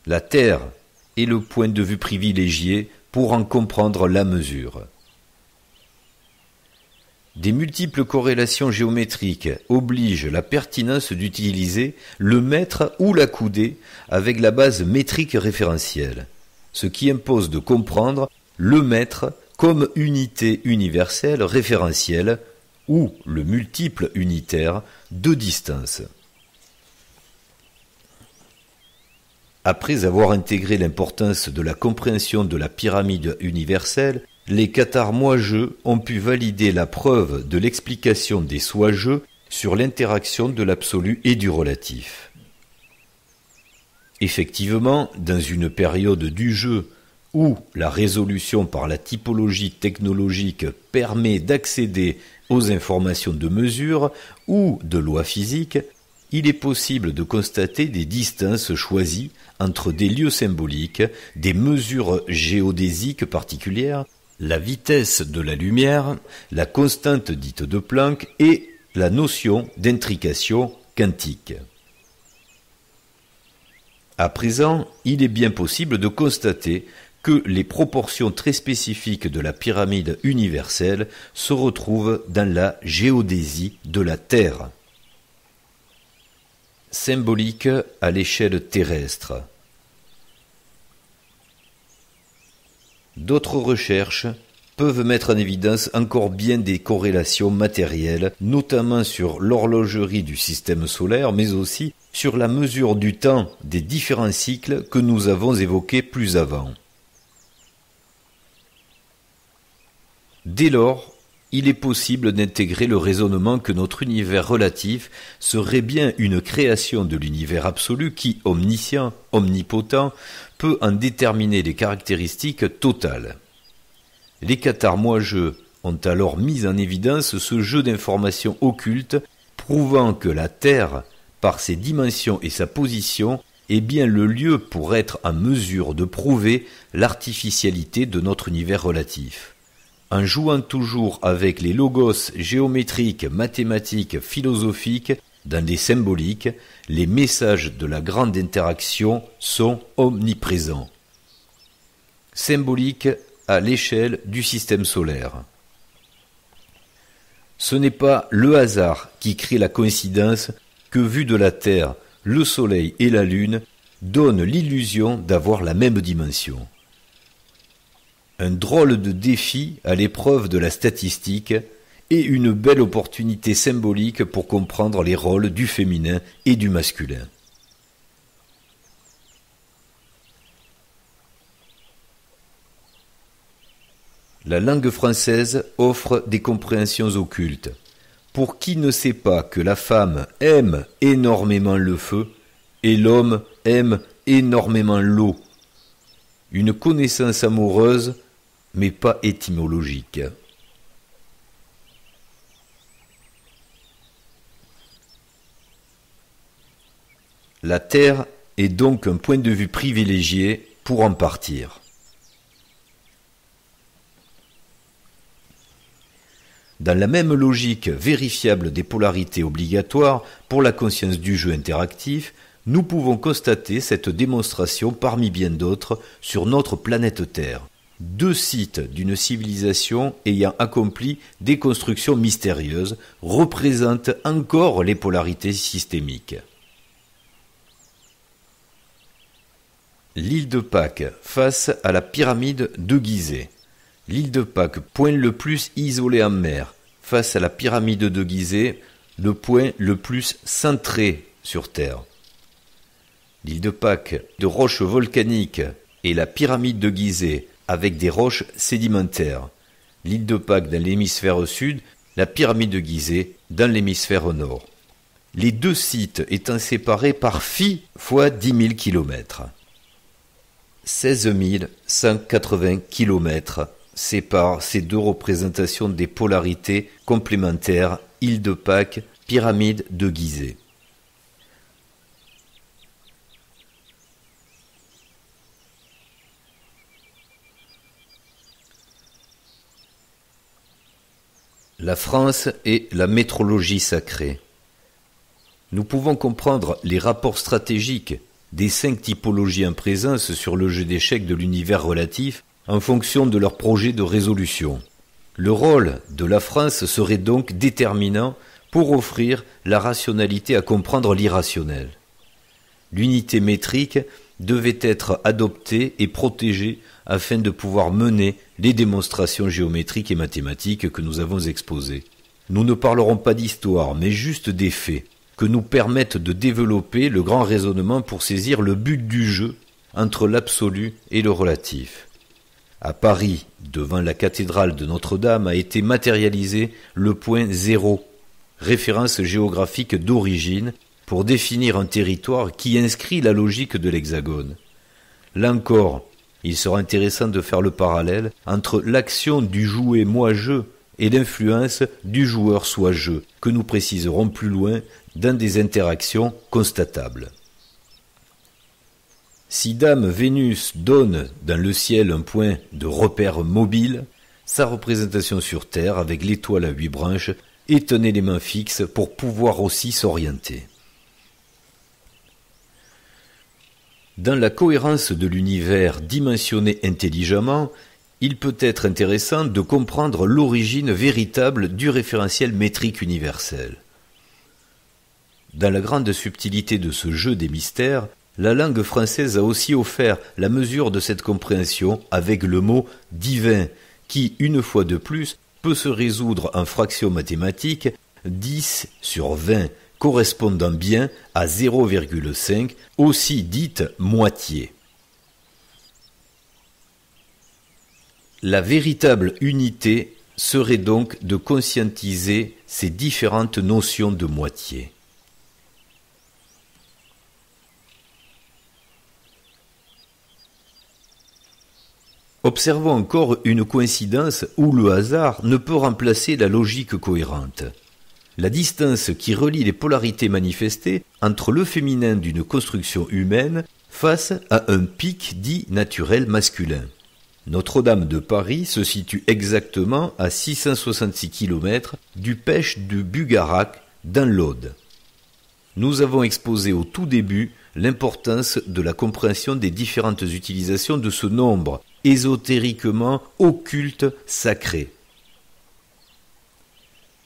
La Terre est le point de vue privilégié pour en comprendre la mesure. Des multiples corrélations géométriques obligent la pertinence d'utiliser le mètre ou la coudée avec la base métrique référentielle, ce qui impose de comprendre le mètre comme unité universelle référentielle ou le multiple unitaire de distance. Après avoir intégré l'importance de la compréhension de la pyramide universelle, les Cathares-Moijeux ont pu valider la preuve de l'explication des Soijeux sur l'interaction de l'absolu et du relatif. Effectivement, dans une période du jeu où la résolution par la typologie technologique permet d'accéder aux informations de mesure ou de lois physiques, il est possible de constater des distances choisies entre des lieux symboliques, des mesures géodésiques particulières, la vitesse de la lumière, la constante dite de Planck et la notion d'intrication quantique. À présent, il est bien possible de constater que les proportions très spécifiques de la pyramide universelle se retrouvent dans la géodésie de la Terre. Symbolique à l'échelle terrestre. D'autres recherches peuvent mettre en évidence encore bien des corrélations matérielles, notamment sur l'horlogerie du système solaire, mais aussi sur la mesure du temps des différents cycles que nous avons évoqués plus avant. Dès lors, il est possible d'intégrer le raisonnement que notre univers relatif serait bien une création de l'univers absolu qui, omniscient, omnipotent, peut en déterminer les caractéristiques totales. Les Cathares-Moijeux ont alors mis en évidence ce jeu d'informations occultes prouvant que la Terre, par ses dimensions et sa position, est bien le lieu pour être en mesure de prouver l'artificialité de notre univers relatif. En jouant toujours avec les logos géométriques, mathématiques, philosophiques, dans des symboliques, les messages de la grande interaction sont omniprésents. Symbolique à l'échelle du système solaire. Ce n'est pas le hasard qui crée la coïncidence que, vu de la Terre, le Soleil et la Lune donnent l'illusion d'avoir la même dimension. Un drôle de défi à l'épreuve de la statistique et une belle opportunité symbolique pour comprendre les rôles du féminin et du masculin. La langue française offre des compréhensions occultes. Pour qui ne sait pas que la femme aime énormément le feu et l'homme aime énormément l'eau. Une connaissance amoureuse, mais pas étymologique. La Terre est donc un point de vue privilégié pour en partir. Dans la même logique vérifiable des polarités obligatoires pour la conscience du jeu interactif, nous pouvons constater cette démonstration parmi bien d'autres sur notre planète Terre. 2 sites d'une civilisation ayant accompli des constructions mystérieuses représentent encore les polarités systémiques. L'île de Pâques face à la pyramide de Gizeh. L'île de Pâques, point le plus isolé en mer, face à la pyramide de Gizeh, le point le plus centré sur Terre. L'île de Pâques de roches volcaniques et la pyramide de Gizeh avec des roches sédimentaires. L'île de Pâques dans l'hémisphère sud, la pyramide de Gizeh dans l'hémisphère nord. Les 2 sites étant séparés par π fois 10 000 km. 16 180 km séparent ces 2 représentations des polarités complémentaires île de Pâques, pyramide de Gizeh. La France est la métrologie sacrée. Nous pouvons comprendre les rapports stratégiques des 5 typologies en présence sur le jeu d'échecs de l'univers relatif en fonction de leur projet de résolution. Le rôle de la France serait donc déterminant pour offrir la rationalité à comprendre l'irrationnel. L'unité métrique devait être adoptée et protégée afin de pouvoir mener les démonstrations géométriques et mathématiques que nous avons exposées. Nous ne parlerons pas d'histoire, mais juste des faits, que nous permettent de développer le grand raisonnement pour saisir le but du jeu entre l'absolu et le relatif. À Paris, devant la cathédrale de Notre-Dame, a été matérialisé le point zéro, référence géographique d'origine, pour définir un territoire qui inscrit la logique de l'hexagone. Là encore, il sera intéressant de faire le parallèle entre l'action du jouet moi-je et l'influence du joueur soi-je, que nous préciserons plus loin dans des interactions constatables. Si Dame Vénus donne dans le ciel un point de repère mobile, sa représentation sur Terre avec l'étoile à 8 branches est un élément fixe pour pouvoir aussi s'orienter. Dans la cohérence de l'univers dimensionné intelligemment, il peut être intéressant de comprendre l'origine véritable du référentiel métrique universel. Dans la grande subtilité de ce jeu des mystères, la langue française a aussi offert la mesure de cette compréhension avec le mot « divin » qui, une fois de plus, peut se résoudre en fractions mathématiques 10 sur 20, correspondant bien à 0,5, aussi dite moitié. La véritable unité serait donc de conscientiser ces différentes notions de moitié. Observons encore une coïncidence où le hasard ne peut remplacer la logique cohérente. La distance qui relie les polarités manifestées entre le féminin d'une construction humaine face à un pic dit naturel masculin. Notre-Dame de Paris se situe exactement à 666 km du pech de Bugarac dans l'Aude. Nous avons exposé au tout début l'importance de la compréhension des différentes utilisations de ce nombre ésotériquement occulte sacré.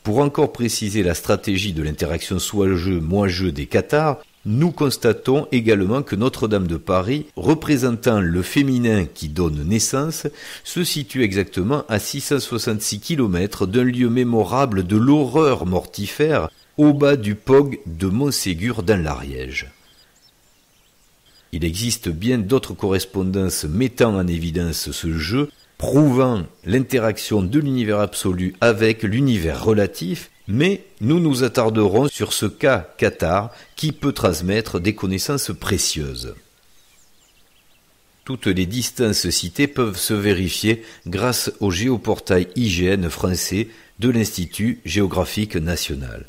Pour encore préciser la stratégie de l'interaction soi-je, moi-je des cathares, nous constatons également que Notre-Dame de Paris, représentant le féminin qui donne naissance, se situe exactement à 666 km d'un lieu mémorable de l'horreur mortifère au bas du POG de Montségur dans l'Ariège. Il existe bien d'autres correspondances mettant en évidence ce jeu, prouvant l'interaction de l'univers absolu avec l'univers relatif, mais nous nous attarderons sur ce cas cathare qui peut transmettre des connaissances précieuses. Toutes les distances citées peuvent se vérifier grâce au géoportail IGN français de l'Institut géographique national.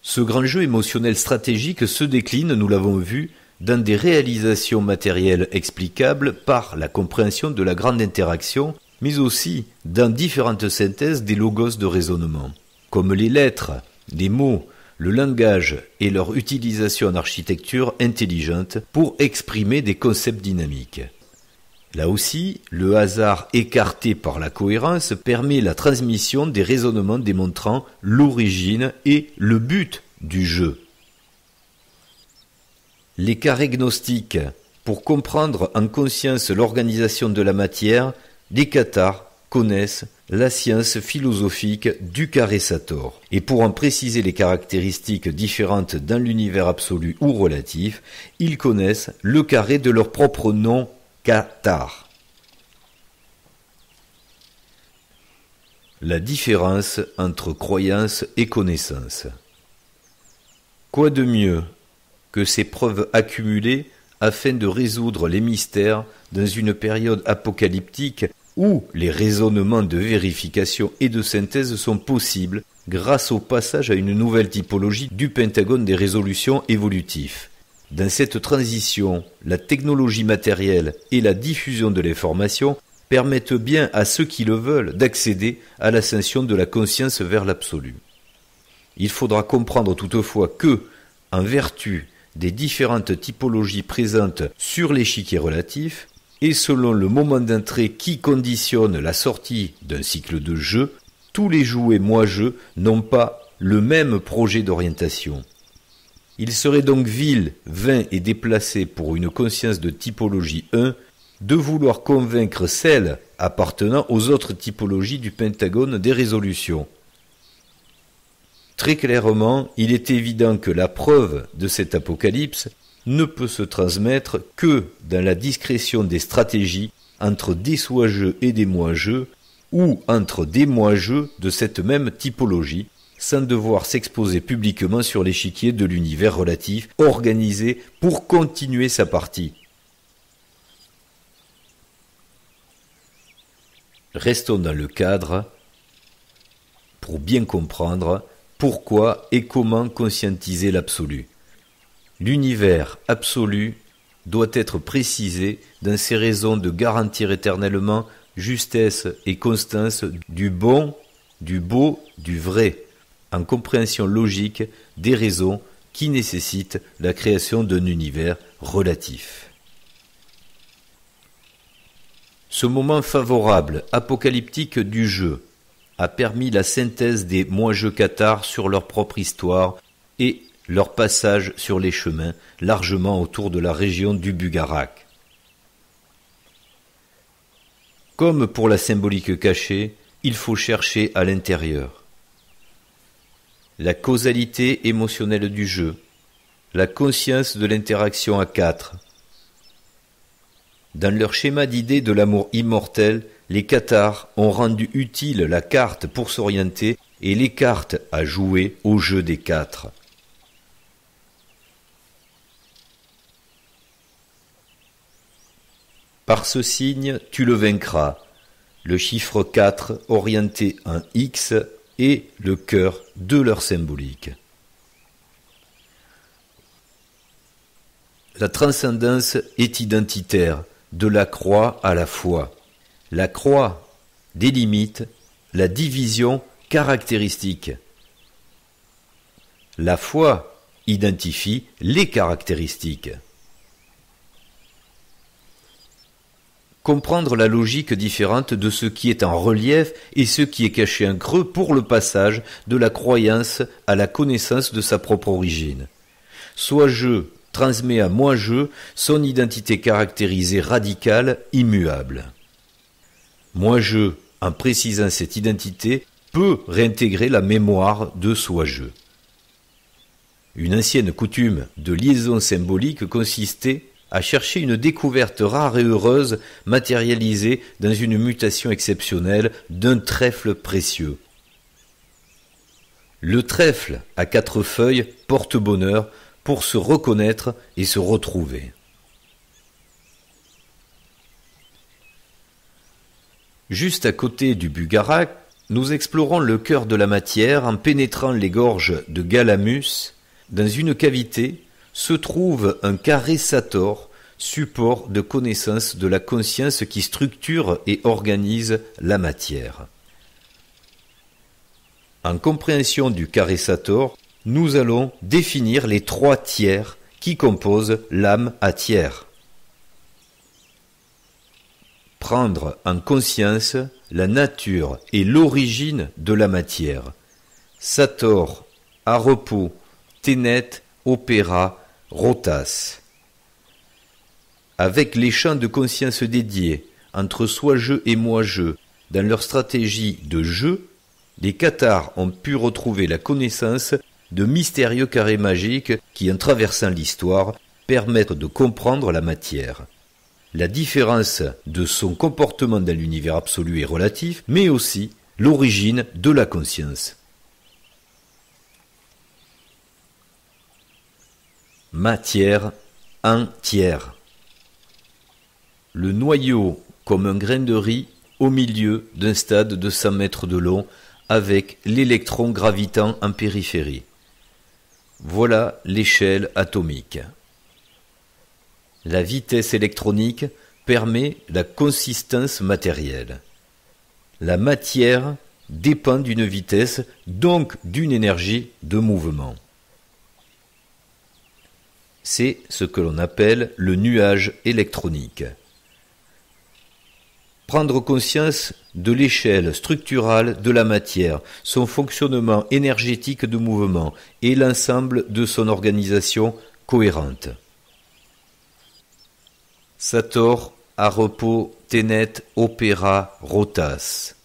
Ce grand jeu émotionnel stratégique se décline, nous l'avons vu, dans des réalisations matérielles explicables par la compréhension de la grande interaction, mais aussi dans différentes synthèses des logos de raisonnement, comme les lettres, les mots, le langage et leur utilisation en architecture intelligente pour exprimer des concepts dynamiques. Là aussi, le hasard écarté par la cohérence permet la transmission des raisonnements démontrant l'origine et le but du jeu. Les carrés gnostiques. Pour comprendre en conscience l'organisation de la matière, les cathares connaissent la science philosophique du carré Sator. Et pour en préciser les caractéristiques différentes dans l'univers absolu ou relatif, ils connaissent le carré de leur propre nom, cathare. La différence entre croyance et connaissance. Quoi de mieux que ces preuves accumulées afin de résoudre les mystères dans une période apocalyptique où les raisonnements de vérification et de synthèse sont possibles grâce au passage à une nouvelle typologie du pentagone des résolutions évolutives. Dans cette transition, la technologie matérielle et la diffusion de l'information permettent bien à ceux qui le veulent d'accéder à l'ascension de la conscience vers l'absolu. Il faudra comprendre toutefois que, en vertu des différentes typologies présentes sur l'échiquier relatif, et selon le moment d'entrée qui conditionne la sortie d'un cycle de jeu, tous les jouets moi-jeu n'ont pas le même projet d'orientation. Il serait donc vil, vain et déplacé pour une conscience de typologie 1 de vouloir convaincre celle appartenant aux autres typologies du pentagone des résolutions. Très clairement, il est évident que la preuve de cet apocalypse ne peut se transmettre que dans la discrétion des stratégies entre des soi-jeux et des moi-jeux, ou entre des moi-jeux de cette même typologie, sans devoir s'exposer publiquement sur l'échiquier de l'univers relatif organisé pour continuer sa partie. Restons dans le cadre pour bien comprendre pourquoi et comment conscientiser l'absolu. L'univers absolu doit être précisé dans ses raisons de garantir éternellement justesse et constance du bon, du beau, du vrai, en compréhension logique des raisons qui nécessitent la création d'un univers relatif. Ce moment favorable, apocalyptique du jeu, a permis la synthèse des moi-jeux cathares sur leur propre histoire et leur passage sur les chemins, largement autour de la région du Bugarak. Comme pour la symbolique cachée, il faut chercher à l'intérieur. La causalité émotionnelle du jeu, la conscience de l'interaction à quatre. Dans leur schéma d'idée de l'amour immortel, les cathares ont rendu utile la carte pour s'orienter et les cartes à jouer au jeu des quatre. Par ce signe, tu le vaincras. Le chiffre 4 orienté en X et le cœur de leur symbolique. La transcendance est identitaire, de la croix à la foi. La croix délimite la division caractéristique. La foi identifie les caractéristiques. Comprendre la logique différente de ce qui est en relief et ce qui est caché en creux pour le passage de la croyance à la connaissance de sa propre origine. Soi-je transmet à moi-je son identité caractérisée radicale, immuable. Moi-je, en précisant cette identité, peut réintégrer la mémoire de soi-je. Une ancienne coutume de liaison symbolique consistait à chercher une découverte rare et heureuse matérialisée dans une mutation exceptionnelle d'un trèfle précieux. Le trèfle à 4 feuilles porte bonheur pour se reconnaître et se retrouver. Juste à côté du Bugarak, nous explorons le cœur de la matière en pénétrant les gorges de Galamus. Dans une cavité se trouve un carré Sator, support de connaissance de la conscience qui structure et organise la matière. En compréhension du carré Sator, nous allons définir les 3 tiers qui composent l'âme à tiers. Prendre en conscience la nature et l'origine de la matière. Sator, à repos, Ténet, Opéra, Rotas. Avec les champs de conscience dédiés entre soi-je et moi-je dans leur stratégie de jeu, les cathares ont pu retrouver la connaissance de mystérieux carrés magiques qui, en traversant l'histoire, permettent de comprendre la matière. La différence de son comportement dans l'univers absolu et relatif, mais aussi l'origine de la conscience. Matière entière. Le noyau comme un grain de riz au milieu d'un stade de 100 mètres de long avec l'électron gravitant en périphérie. Voilà l'échelle atomique. La vitesse électronique permet la consistance matérielle. La matière dépend d'une vitesse, donc d'une énergie de mouvement. C'est ce que l'on appelle le nuage électronique. Prendre conscience de l'échelle structurale de la matière, son fonctionnement énergétique de mouvement et l'ensemble de son organisation cohérente. Sator, Arepo, Tenet, Opera, Rotas.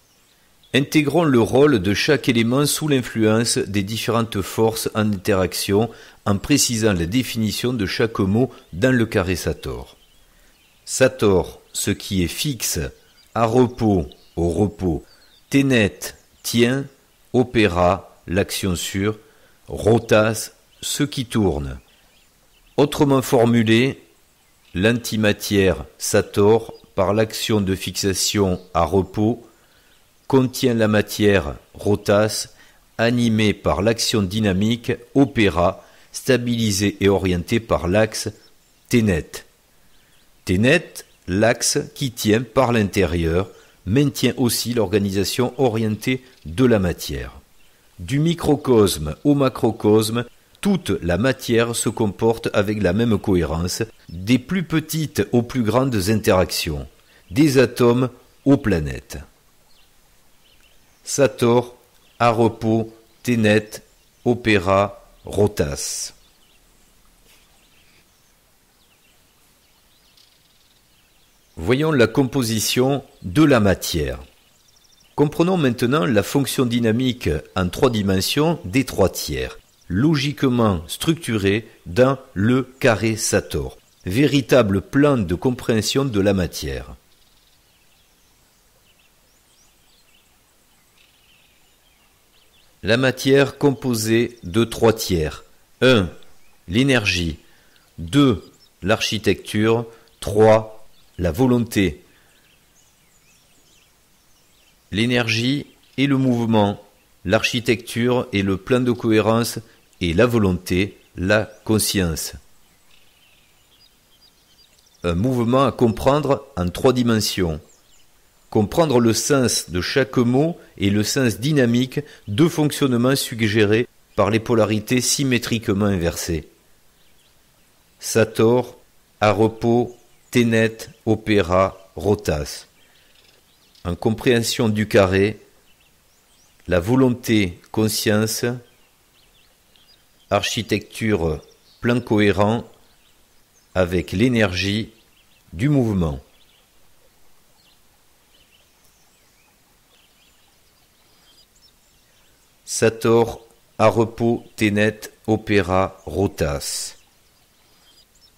Intégrons le rôle de chaque élément sous l'influence des différentes forces en interaction en précisant la définition de chaque mot dans le carré Sator. Sator, ce qui est fixe, Arepo, au repos, Tenet, tient, Opera, l'action sur, Rotas, ce qui tourne. Autrement formulé, l'antimatière Sator, par l'action de fixation à repos, contient la matière Rotas, animée par l'action dynamique Opera, stabilisée et orientée par l'axe Tenet. Tenet, l'axe qui tient par l'intérieur, maintient aussi l'organisation orientée de la matière. Du microcosme au macrocosme, toute la matière se comporte avec la même cohérence, des plus petites aux plus grandes interactions, des atomes aux planètes. Sator, Arepo, Tenet, Opera, Rotas. Voyons la composition de la matière. Comprenons maintenant la fonction dynamique en 3 dimensions des 3 tiers, logiquement structurée dans le carré Sator, véritable plan de compréhension de la matière. La matière composée de 3 tiers. 1. L'énergie. 2. L'architecture. 3. La volonté. L'énergie et le mouvement. L'architecture et le plan de cohérence. Et la volonté, la conscience. Un mouvement à comprendre en 3 dimensions. Comprendre le sens de chaque mot et le sens dynamique de fonctionnement suggéré par les polarités symétriquement inversées. Sator, Arepo, Tenet, Opera, Rotas. En compréhension du carré, la volonté, conscience, architecture, plan cohérent, avec l'énergie du mouvement. Sator, Arepo, Tenet, Opera, Rotas.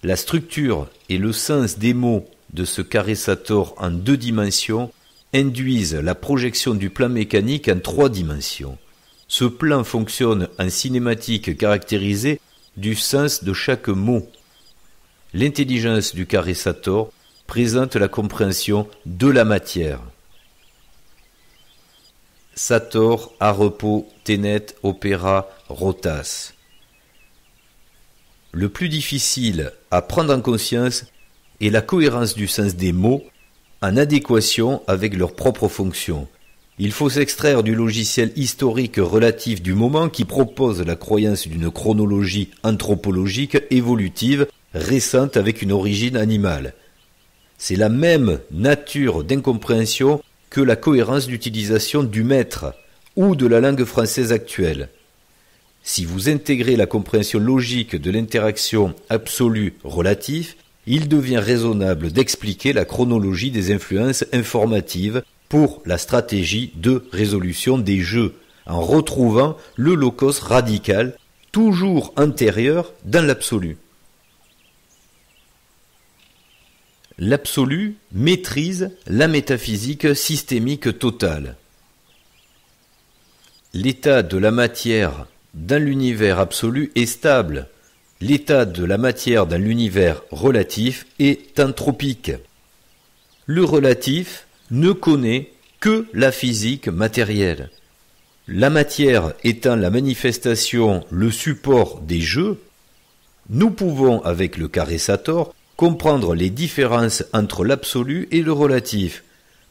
La structure et le sens des mots de ce carré Sator en 2 dimensions induisent la projection du plan mécanique en 3 dimensions. Ce plan fonctionne en cinématique caractérisée du sens de chaque mot. L'intelligence du carré Sator présente la compréhension de la matière. Sator, Arepo, Tenet, Opera, Rotas. Le plus difficile à prendre en conscience est la cohérence du sens des mots en adéquation avec leur propre fonction. Il faut s'extraire du logiciel historique relatif du moment qui propose la croyance d'une chronologie anthropologique évolutive récente avec une origine animale. C'est la même nature d'incompréhension que la cohérence d'utilisation du maître ou de la langue française actuelle. Si vous intégrez la compréhension logique de l'interaction absolue-relative, il devient raisonnable d'expliquer la chronologie des influences informatives pour la stratégie de résolution des jeux, en retrouvant le locus radical, toujours antérieur dans l'absolu. L'absolu maîtrise la métaphysique systémique totale. L'état de la matière dans l'univers absolu est stable. L'état de la matière dans l'univers relatif est entropique. Le relatif ne connaît que la physique matérielle. La matière étant la manifestation, le support des jeux, nous pouvons, avec le carré Sator, comprendre les différences entre l'absolu et le relatif,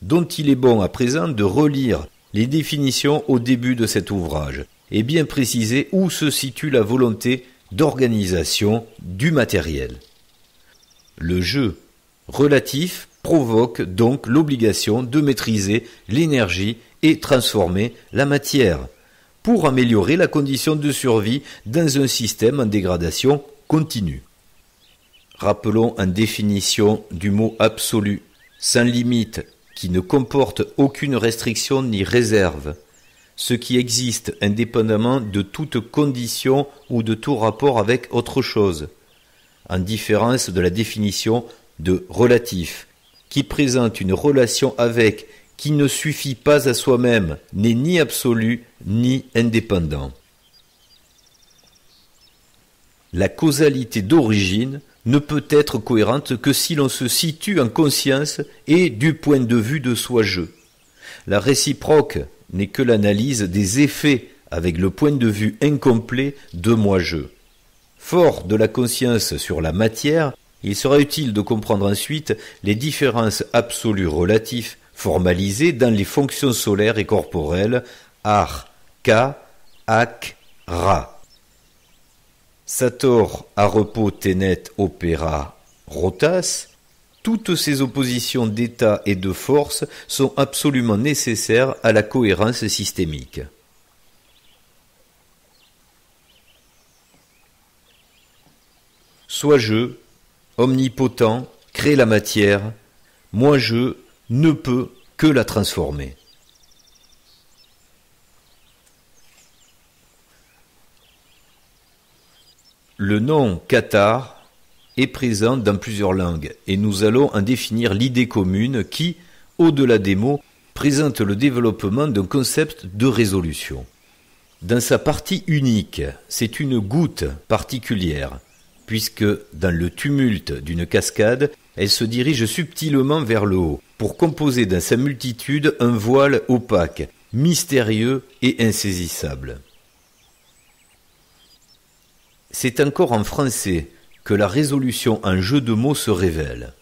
dont il est bon à présent de relire les définitions au début de cet ouvrage, et bien préciser où se situe la volonté d'organisation du matériel. Le jeu relatif provoque donc l'obligation de maîtriser l'énergie et transformer la matière pour améliorer la condition de survie dans un système en dégradation continue. Rappelons en définition du mot absolu, sans limite, qui ne comporte aucune restriction ni réserve, ce qui existe indépendamment de toute condition ou de tout rapport avec autre chose, en différence de la définition de relatif, qui présente une relation avec, qui ne suffit pas à soi-même, n'est ni absolu ni indépendant. La causalité d'origine ne peut être cohérente que si l'on se situe en conscience et du point de vue de soi-je. La réciproque n'est que l'analyse des effets avec le point de vue incomplet de moi-je. Fort de la conscience sur la matière, il sera utile de comprendre ensuite les différences absolues relatives formalisées dans les fonctions solaires et corporelles ar, ka, ak, ra. Sator, à repos, ténet, opéra, rotas, toutes ces oppositions d'état et de force sont absolument nécessaires à la cohérence systémique. Soi-je, omnipotent, crée la matière, moi-je ne peux que la transformer. Le nom cathare est présent dans plusieurs langues et nous allons en définir l'idée commune qui, au-delà des mots, présente le développement d'un concept de résolution. Dans sa partie unique, c'est une goutte particulière, puisque dans le tumulte d'une cascade, elle se dirige subtilement vers le haut, pour composer dans sa multitude un voile opaque, mystérieux et insaisissable. C'est encore en français que la résolution en jeu de mots se révèle.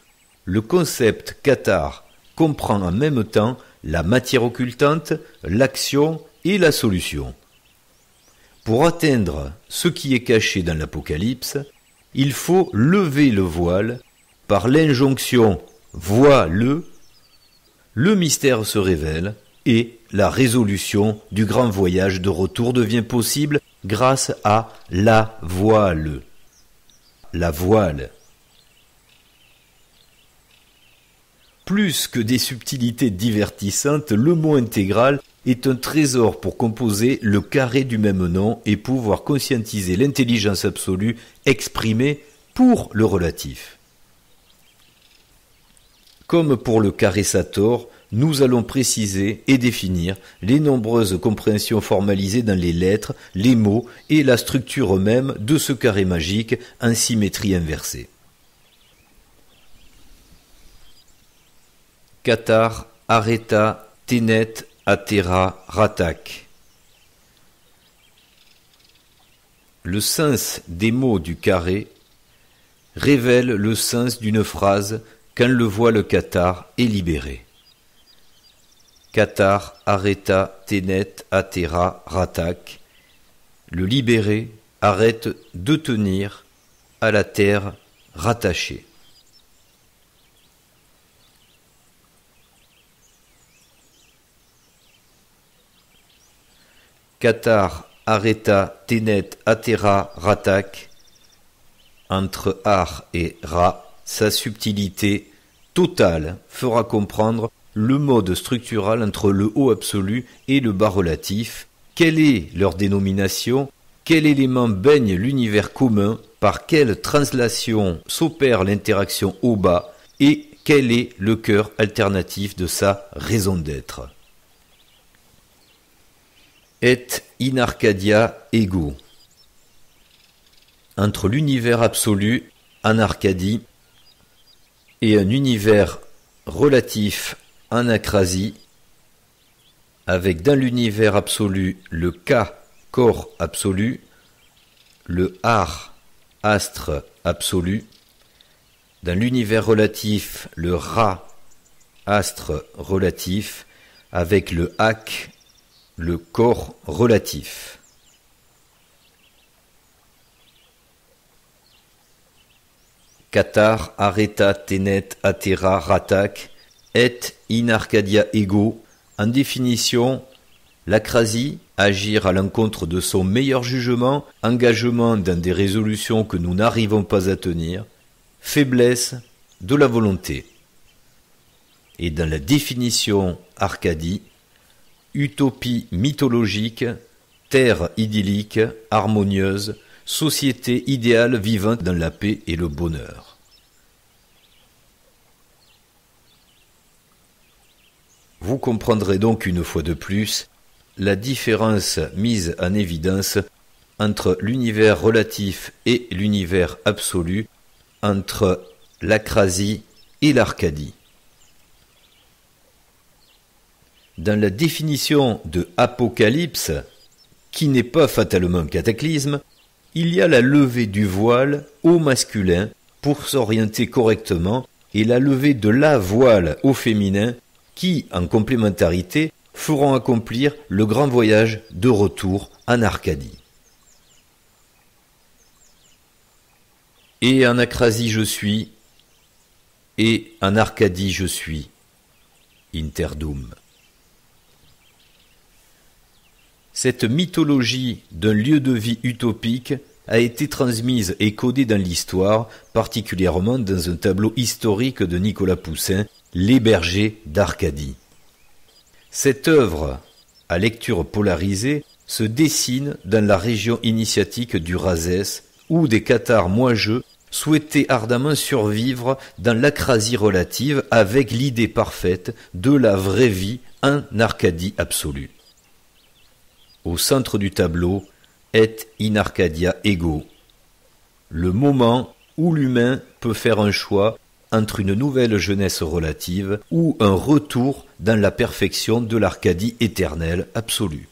Le concept cathare comprend en même temps la matière occultante, l'action et la solution. Pour atteindre ce qui est caché dans l'Apocalypse, il faut lever le voile par l'injonction « vois-le », le mystère se révèle et la résolution du grand voyage de retour devient possible grâce à la voile. La voile. Plus que des subtilités divertissantes, le mot intégral est un trésor pour composer le carré du même nom et pouvoir conscientiser l'intelligence absolue exprimée pour le relatif. Comme pour le carré Sator, nous allons préciser et définir les nombreuses compréhensions formalisées dans les lettres, les mots et la structure même de ce carré magique en symétrie inversée. Cathare, Areta, Ténet, Atera, Ratak. Le sens des mots du carré révèle le sens d'une phrase quand le voile cathare est libéré. Cathare, Areta, Ténet, Atera, Ratak. Le libéré arrête de tenir à la terre rattachée. Cathare, Areta, Ténet, Atera, Ratak. Entre Ar et Ra, sa subtilité totale fera comprendre le mode structural entre le haut absolu et le bas relatif, quelle est leur dénomination, quel élément baigne l'univers commun, par quelle translation s'opère l'interaction haut-bas et quel est le cœur alternatif de sa raison d'être. Et in Arcadia ego. Entre l'univers absolu, en Arcadie, et un univers relatif en acrasie, avec dans l'univers absolu le K, corps absolu, le Ar, astre absolu, dans l'univers relatif le Ra, astre relatif, avec le Ak, le corps relatif. Catar, areta, tenet, atera, ratak, et in Arcadia ego. En définition, l'acrasie, agir à l'encontre de son meilleur jugement, engagement dans des résolutions que nous n'arrivons pas à tenir, faiblesse de la volonté. Et dans la définition Arcadie, utopie mythologique, terre idyllique, harmonieuse, société idéale vivant dans la paix et le bonheur. Vous comprendrez donc une fois de plus la différence mise en évidence entre l'univers relatif et l'univers absolu, entre l'acrasie et l'Arcadie. Dans la définition de apocalypse, qui n'est pas fatalement cataclysme, il y a la levée du voile au masculin pour s'orienter correctement et la levée de la voile au féminin qui, en complémentarité, feront accomplir le grand voyage de retour en Arcadie. Et en acrasie je suis, et en Arcadie je suis. Interdum. Cette mythologie d'un lieu de vie utopique a été transmise et codée dans l'histoire, particulièrement dans un tableau historique de Nicolas Poussin, Les bergers d'Arcadie. Cette œuvre, à lecture polarisée, se dessine dans la région initiatique du Razès, où des cathares moigeux souhaitaient ardemment survivre dans l'acrasie relative avec l'idée parfaite de la vraie vie en Arcadie absolue. Au centre du tableau, et in Arcadia ego, le moment où l'humain peut faire un choix entre une nouvelle jeunesse relative ou un retour dans la perfection de l'Arcadie éternelle absolue.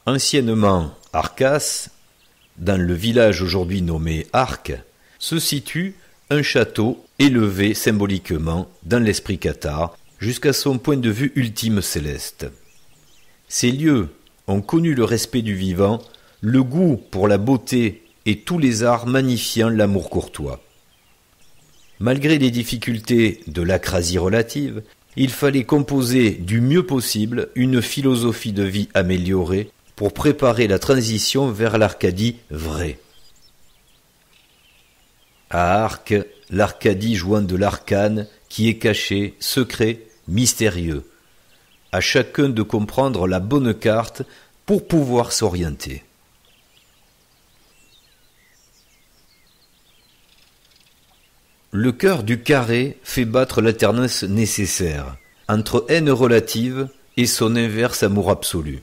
Anciennement Arcas, dans le village aujourd'hui nommé Arques, se situe un château élevé symboliquement dans l'esprit cathare jusqu'à son point de vue ultime céleste. Ces lieux ont connu le respect du vivant, le goût pour la beauté et tous les arts magnifiant l'amour courtois. Malgré les difficultés de l'acrasie relative, il fallait composer du mieux possible une philosophie de vie améliorée pour préparer la transition vers l'Arcadie vraie. À Arques, l'Arcadie jouant de l'arcane qui est caché, secret, mystérieux. À chacun de comprendre la bonne carte pour pouvoir s'orienter. Le cœur du carré fait battre l'alternance nécessaire entre haine relative et son inverse amour absolu.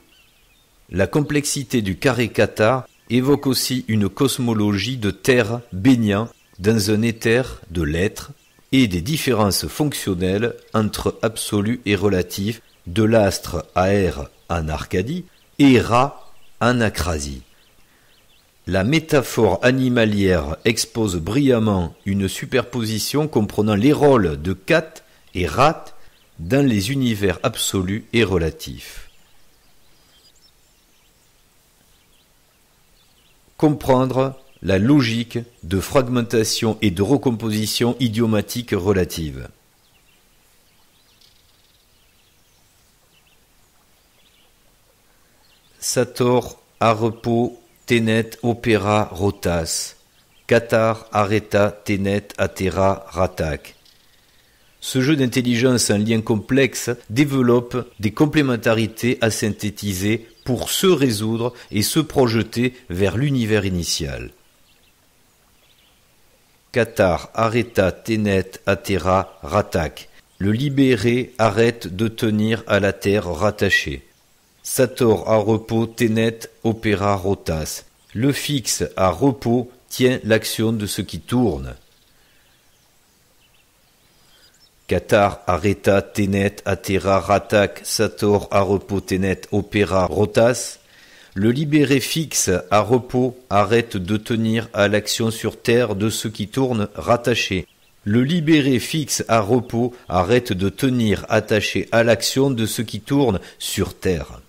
La complexité du carré cathare évoque aussi une cosmologie de terre baignant dans un éther de l'être et des différences fonctionnelles entre absolu et relatif de l'astre Aër en Arcadie et Ra en Acrasie. La métaphore animalière expose brillamment une superposition comprenant les rôles de Cat et Rat dans les univers absolus et relatifs. Comprendre la logique de fragmentation et de recomposition idiomatique relative. Sator, à repos, tenet, opera, rotas. Catar, areta, tenet, atera, ratak. Ce jeu d'intelligence en lien complexe développe des complémentarités à synthétiser pour se résoudre et se projeter vers l'univers initial. Catar, areta, tenet, atera, ratak. Le libéré arrête de tenir à la terre rattachée. Sator à repos, tenet, opera, rotas. Le fixe à repos tient l'action de ce qui tourne. Catar, areta, tenet, atera, ratak, sator, à repos, tenet, opera, rotas. Le libéré fixe à repos arrête de tenir à l'action sur terre de ce qui tourne rattaché. Le libéré fixe à repos arrête de tenir attaché à l'action de ce qui tourne sur terre.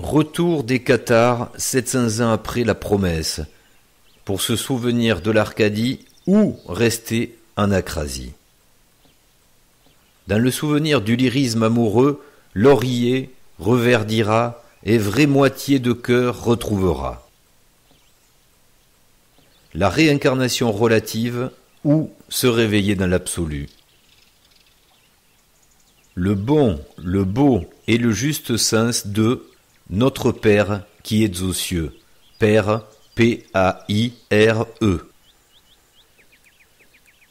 Retour des Cathares 700 ans après la promesse, pour se souvenir de l'Arcadie ou rester en Acrasie. Dans le souvenir du lyrisme amoureux, l'oreiller reverdira et vraie moitié de cœur retrouvera. La réincarnation relative ou se réveiller dans l'absolu. Le bon, le beau et le juste sens de Notre Père qui êtes aux cieux. Père, P-A-I-R-E.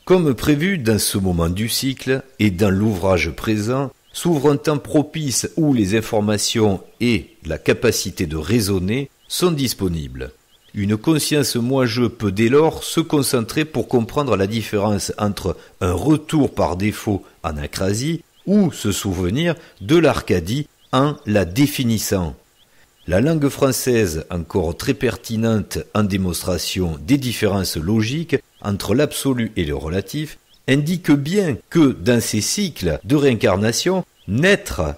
Comme prévu dans ce moment du cycle et dans l'ouvrage présent, s'ouvre un temps propice où les informations et la capacité de raisonner sont disponibles. Une conscience moi-je peut dès lors se concentrer pour comprendre la différence entre un retour par défaut en Acrasie ou se souvenir de l'Arcadie en la définissant. La langue française, encore très pertinente en démonstration des différences logiques entre l'absolu et le relatif, indique bien que dans ces cycles de réincarnation, naître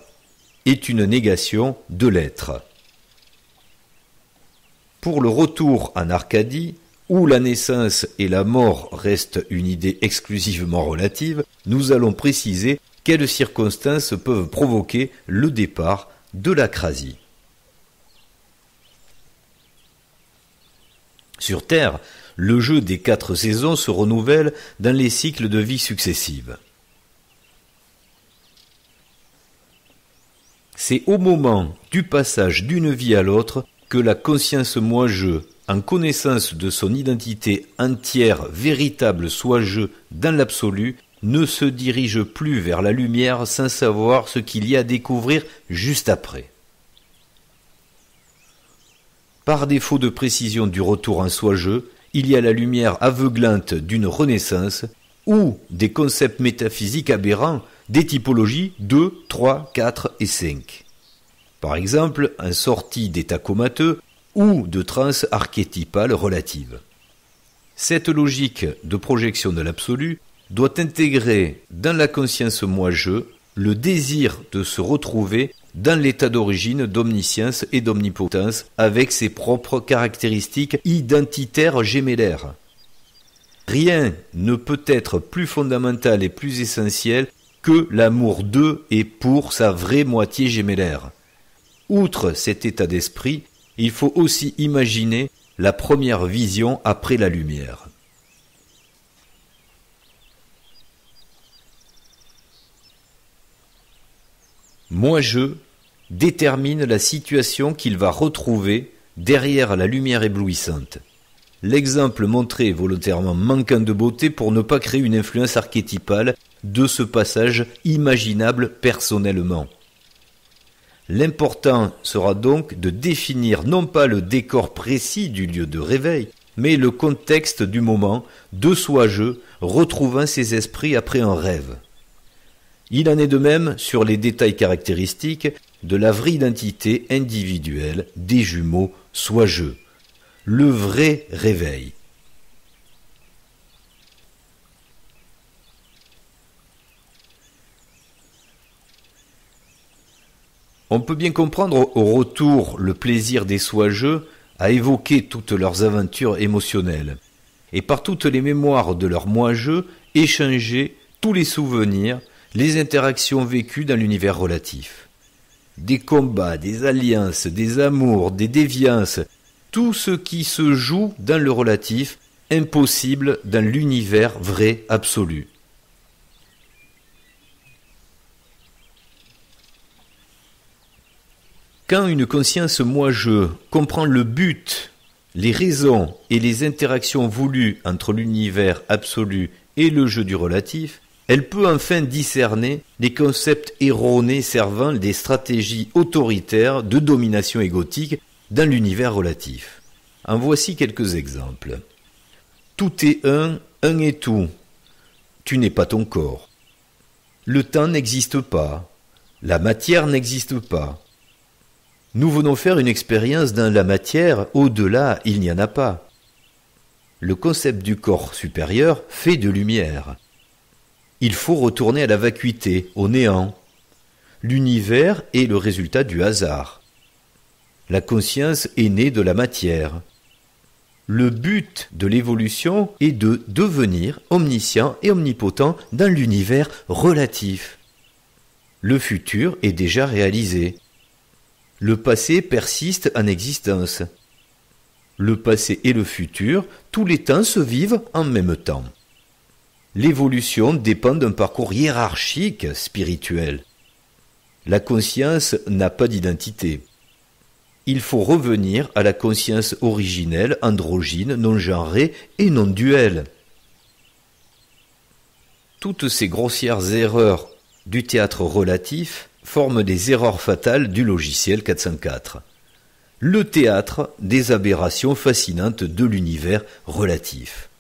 est une négation de l'être. Pour le retour en Arcadie, où la naissance et la mort restent une idée exclusivement relative, nous allons préciser quelles circonstances peuvent provoquer le départ de l'Acrasie. Sur Terre, le jeu des 4 saisons se renouvelle dans les cycles de vie successives. C'est au moment du passage d'une vie à l'autre que la conscience moi-je, en connaissance de son identité entière, véritable soi-je dans l'absolu, ne se dirige plus vers la lumière sans savoir ce qu'il y a à découvrir juste après. Par défaut de précision du retour en soi-je, il y a la lumière aveuglante d'une renaissance ou des concepts métaphysiques aberrants, des typologies 2, 3, 4 et 5. Par exemple, en sortie d'état comateux ou de transe archétypale relative. Cette logique de projection de l'absolu doit intégrer dans la conscience moi-je le désir de se retrouver dans l'état d'origine d'omniscience et d'omnipotence avec ses propres caractéristiques identitaires gémellaires. Rien ne peut être plus fondamental et plus essentiel que l'amour de et pour sa vraie moitié gémellaire. Outre cet état d'esprit, il faut aussi imaginer la première vision après la lumière. Moi-je détermine la situation qu'il va retrouver derrière la lumière éblouissante. L'exemple montré est volontairement manquant de beauté pour ne pas créer une influence archétypale de ce passage imaginable personnellement. L'important sera donc de définir non pas le décor précis du lieu de réveil, mais le contexte du moment de soi-je retrouvant ses esprits après un rêve. Il en est de même sur les détails caractéristiques de la vraie identité individuelle des jumeaux soi-je, le vrai réveil. On peut bien comprendre au retour le plaisir des soi-je à évoquer toutes leurs aventures émotionnelles, et par toutes les mémoires de leur moi-je, échanger tous les souvenirs, les interactions vécues dans l'univers relatif. Des combats, des alliances, des amours, des déviances, tout ce qui se joue dans le relatif, impossible dans l'univers vrai absolu. Quand une conscience moi-je comprend le but, les raisons et les interactions voulues entre l'univers absolu et le jeu du relatif, elle peut enfin discerner les concepts erronés servant des stratégies autoritaires de domination égotique dans l'univers relatif. En voici quelques exemples. Tout est un est tout. Tu n'es pas ton corps. Le temps n'existe pas. La matière n'existe pas. Nous venons faire une expérience dans la matière, au-delà, il n'y en a pas. Le concept du corps supérieur fait de lumière. Il faut retourner à la vacuité, au néant. L'univers est le résultat du hasard. La conscience est née de la matière. Le but de l'évolution est de devenir omniscient et omnipotent dans l'univers relatif. Le futur est déjà réalisé. Le passé persiste en existence. Le passé et le futur, tous les temps se vivent en même temps. L'évolution dépend d'un parcours hiérarchique spirituel. La conscience n'a pas d'identité. Il faut revenir à la conscience originelle, androgyne, non-genrée et non-duelle. Toutes ces grossières erreurs du théâtre relatif forment des erreurs fatales du logiciel 404. Le théâtre des aberrations fascinantes de l'univers relatif.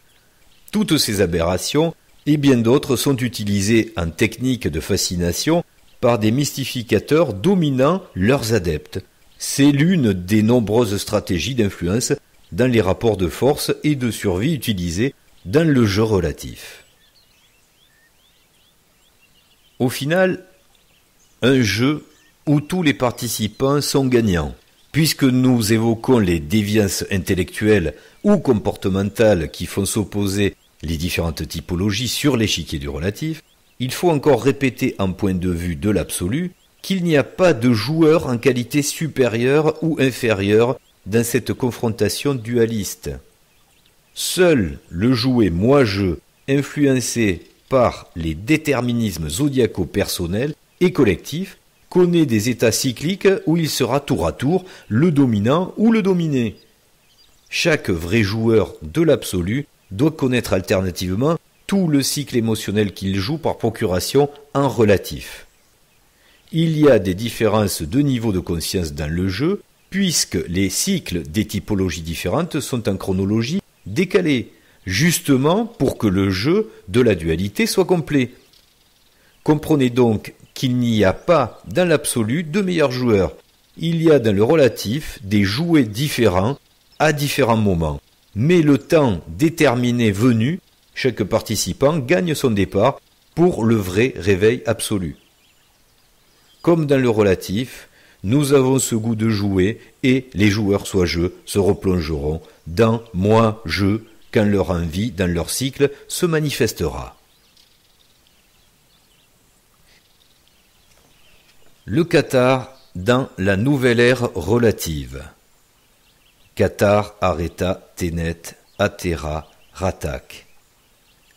Toutes ces aberrations et bien d'autres sont utilisées en technique de fascination par des mystificateurs dominant leurs adeptes. C'est l'une des nombreuses stratégies d'influence dans les rapports de force et de survie utilisées dans le jeu relatif. Au final, un jeu où tous les participants sont gagnants, puisque nous évoquons les déviances intellectuelles ou comportementales qui font s'opposer les différentes typologies sur l'échiquier du relatif. Il faut encore répéter en point de vue de l'absolu qu'il n'y a pas de joueur en qualité supérieure ou inférieure dans cette confrontation dualiste. Seul le jouet moi-je, influencé par les déterminismes zodiaco-personnels et collectifs, connaît des états cycliques où il sera tour à tour le dominant ou le dominé. Chaque vrai joueur de l'absolu doit connaître alternativement tout le cycle émotionnel qu'il joue par procuration en relatif. Il y a des différences de niveau de conscience dans le jeu, puisque les cycles des typologies différentes sont en chronologie décalée, justement pour que le jeu de la dualité soit complet. Comprenez donc qu'il n'y a pas dans l'absolu de meilleurs joueurs. Il y a dans le relatif des jouets différents à différents moments. Mais le temps déterminé venu, chaque participant gagne son départ pour le vrai réveil absolu. Comme dans le relatif, nous avons ce goût de jouer et les joueurs soit jeu se replongeront dans moi, je, quand leur envie dans leur cycle se manifestera. Le Cathare dans la nouvelle ère relative. Cathare, Areta, Ténet, Atera, Ratak.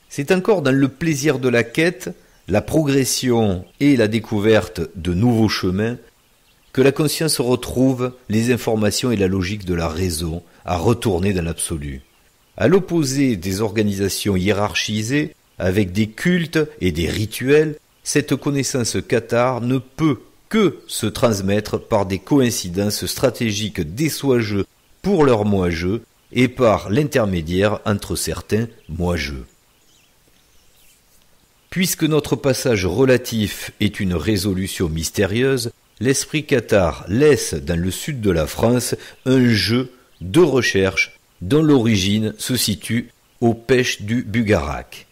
C'est encore dans le plaisir de la quête, la progression et la découverte de nouveaux chemins que la conscience retrouve les informations et la logique de la raison à retourner dans l'absolu. À l'opposé des organisations hiérarchisées, avec des cultes et des rituels, cette connaissance cathare ne peut que se transmettre par des coïncidences stratégiques des soi-je pour leur moi-je et par l'intermédiaire entre certains moi-je. Puisque notre passage relatif est une résolution mystérieuse, l'esprit cathare laisse dans le sud de la France un jeu de recherche dont l'origine se situe aux pêches du Bugarac.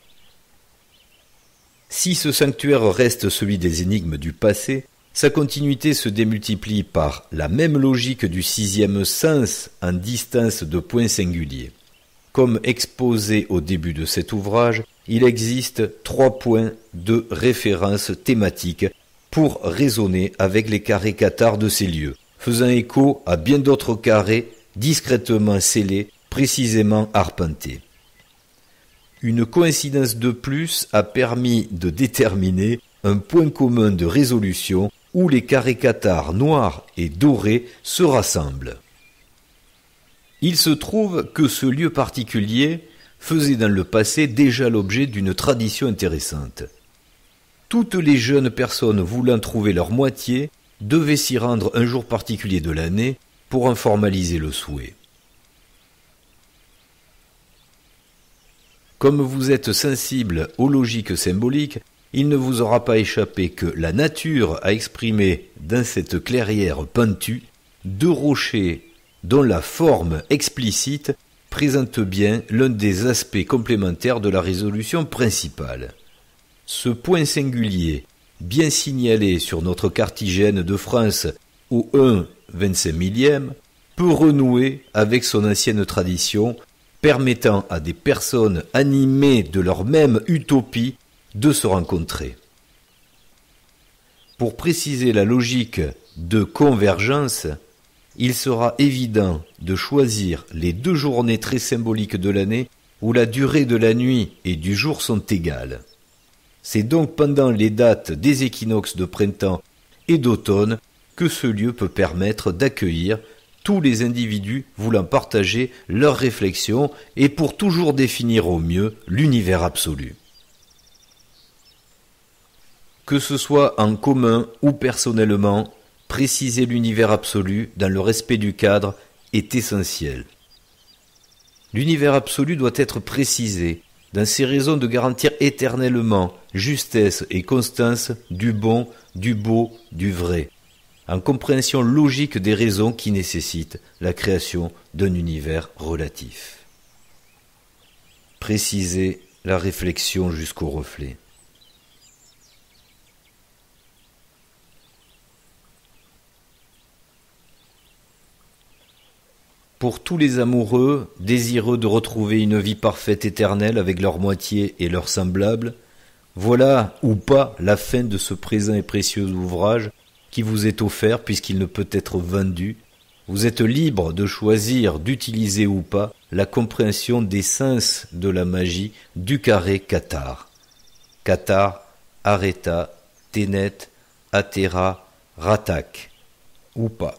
Si ce sanctuaire reste celui des énigmes du passé, sa continuité se démultiplie par la même logique du sixième sens en distance de points singuliers. Comme exposé au début de cet ouvrage, il existe 3 points de référence thématique pour raisonner avec les carrés cathares de ces lieux, faisant écho à bien d'autres carrés discrètement scellés, précisément arpentés. Une coïncidence de plus a permis de déterminer un point commun de résolution où les carrés cathares noirs et dorés se rassemblent. Il se trouve que ce lieu particulier faisait dans le passé déjà l'objet d'une tradition intéressante. Toutes les jeunes personnes voulant trouver leur moitié devaient s'y rendre un jour particulier de l'année pour en formaliser le souhait. Comme vous êtes sensible aux logiques symboliques, il ne vous aura pas échappé que la nature a exprimé dans cette clairière pentue 2 rochers dont la forme explicite présente bien l'un des aspects complémentaires de la résolution principale. Ce point singulier, bien signalé sur notre cartigène de France au 1/25 millième, peut renouer avec son ancienne tradition, permettant à des personnes animées de leur même utopie de se rencontrer. Pour préciser la logique de convergence, il sera évident de choisir les 2 journées très symboliques de l'année où la durée de la nuit et du jour sont égales. C'est donc pendant les dates des équinoxes de printemps et d'automne que ce lieu peut permettre d'accueillir tous les individus voulant partager leurs réflexions et pour toujours définir au mieux l'univers absolu. Que ce soit en commun ou personnellement, préciser l'univers absolu dans le respect du cadre est essentiel. L'univers absolu doit être précisé dans ses raisons de garantir éternellement justesse et constance du bon, du beau, du vrai, en compréhension logique des raisons qui nécessitent la création d'un univers relatif. Préciser la réflexion jusqu'au reflet. Pour tous les amoureux, désireux de retrouver une vie parfaite éternelle avec leur moitié et leurs semblables, voilà ou pas la fin de ce présent et précieux ouvrage qui vous est offert puisqu'il ne peut être vendu. Vous êtes libre de choisir d'utiliser ou pas la compréhension des sens de la magie du carré Cathare. Cathare, Areta, Ténet, Athéra, Ratak, ou pas.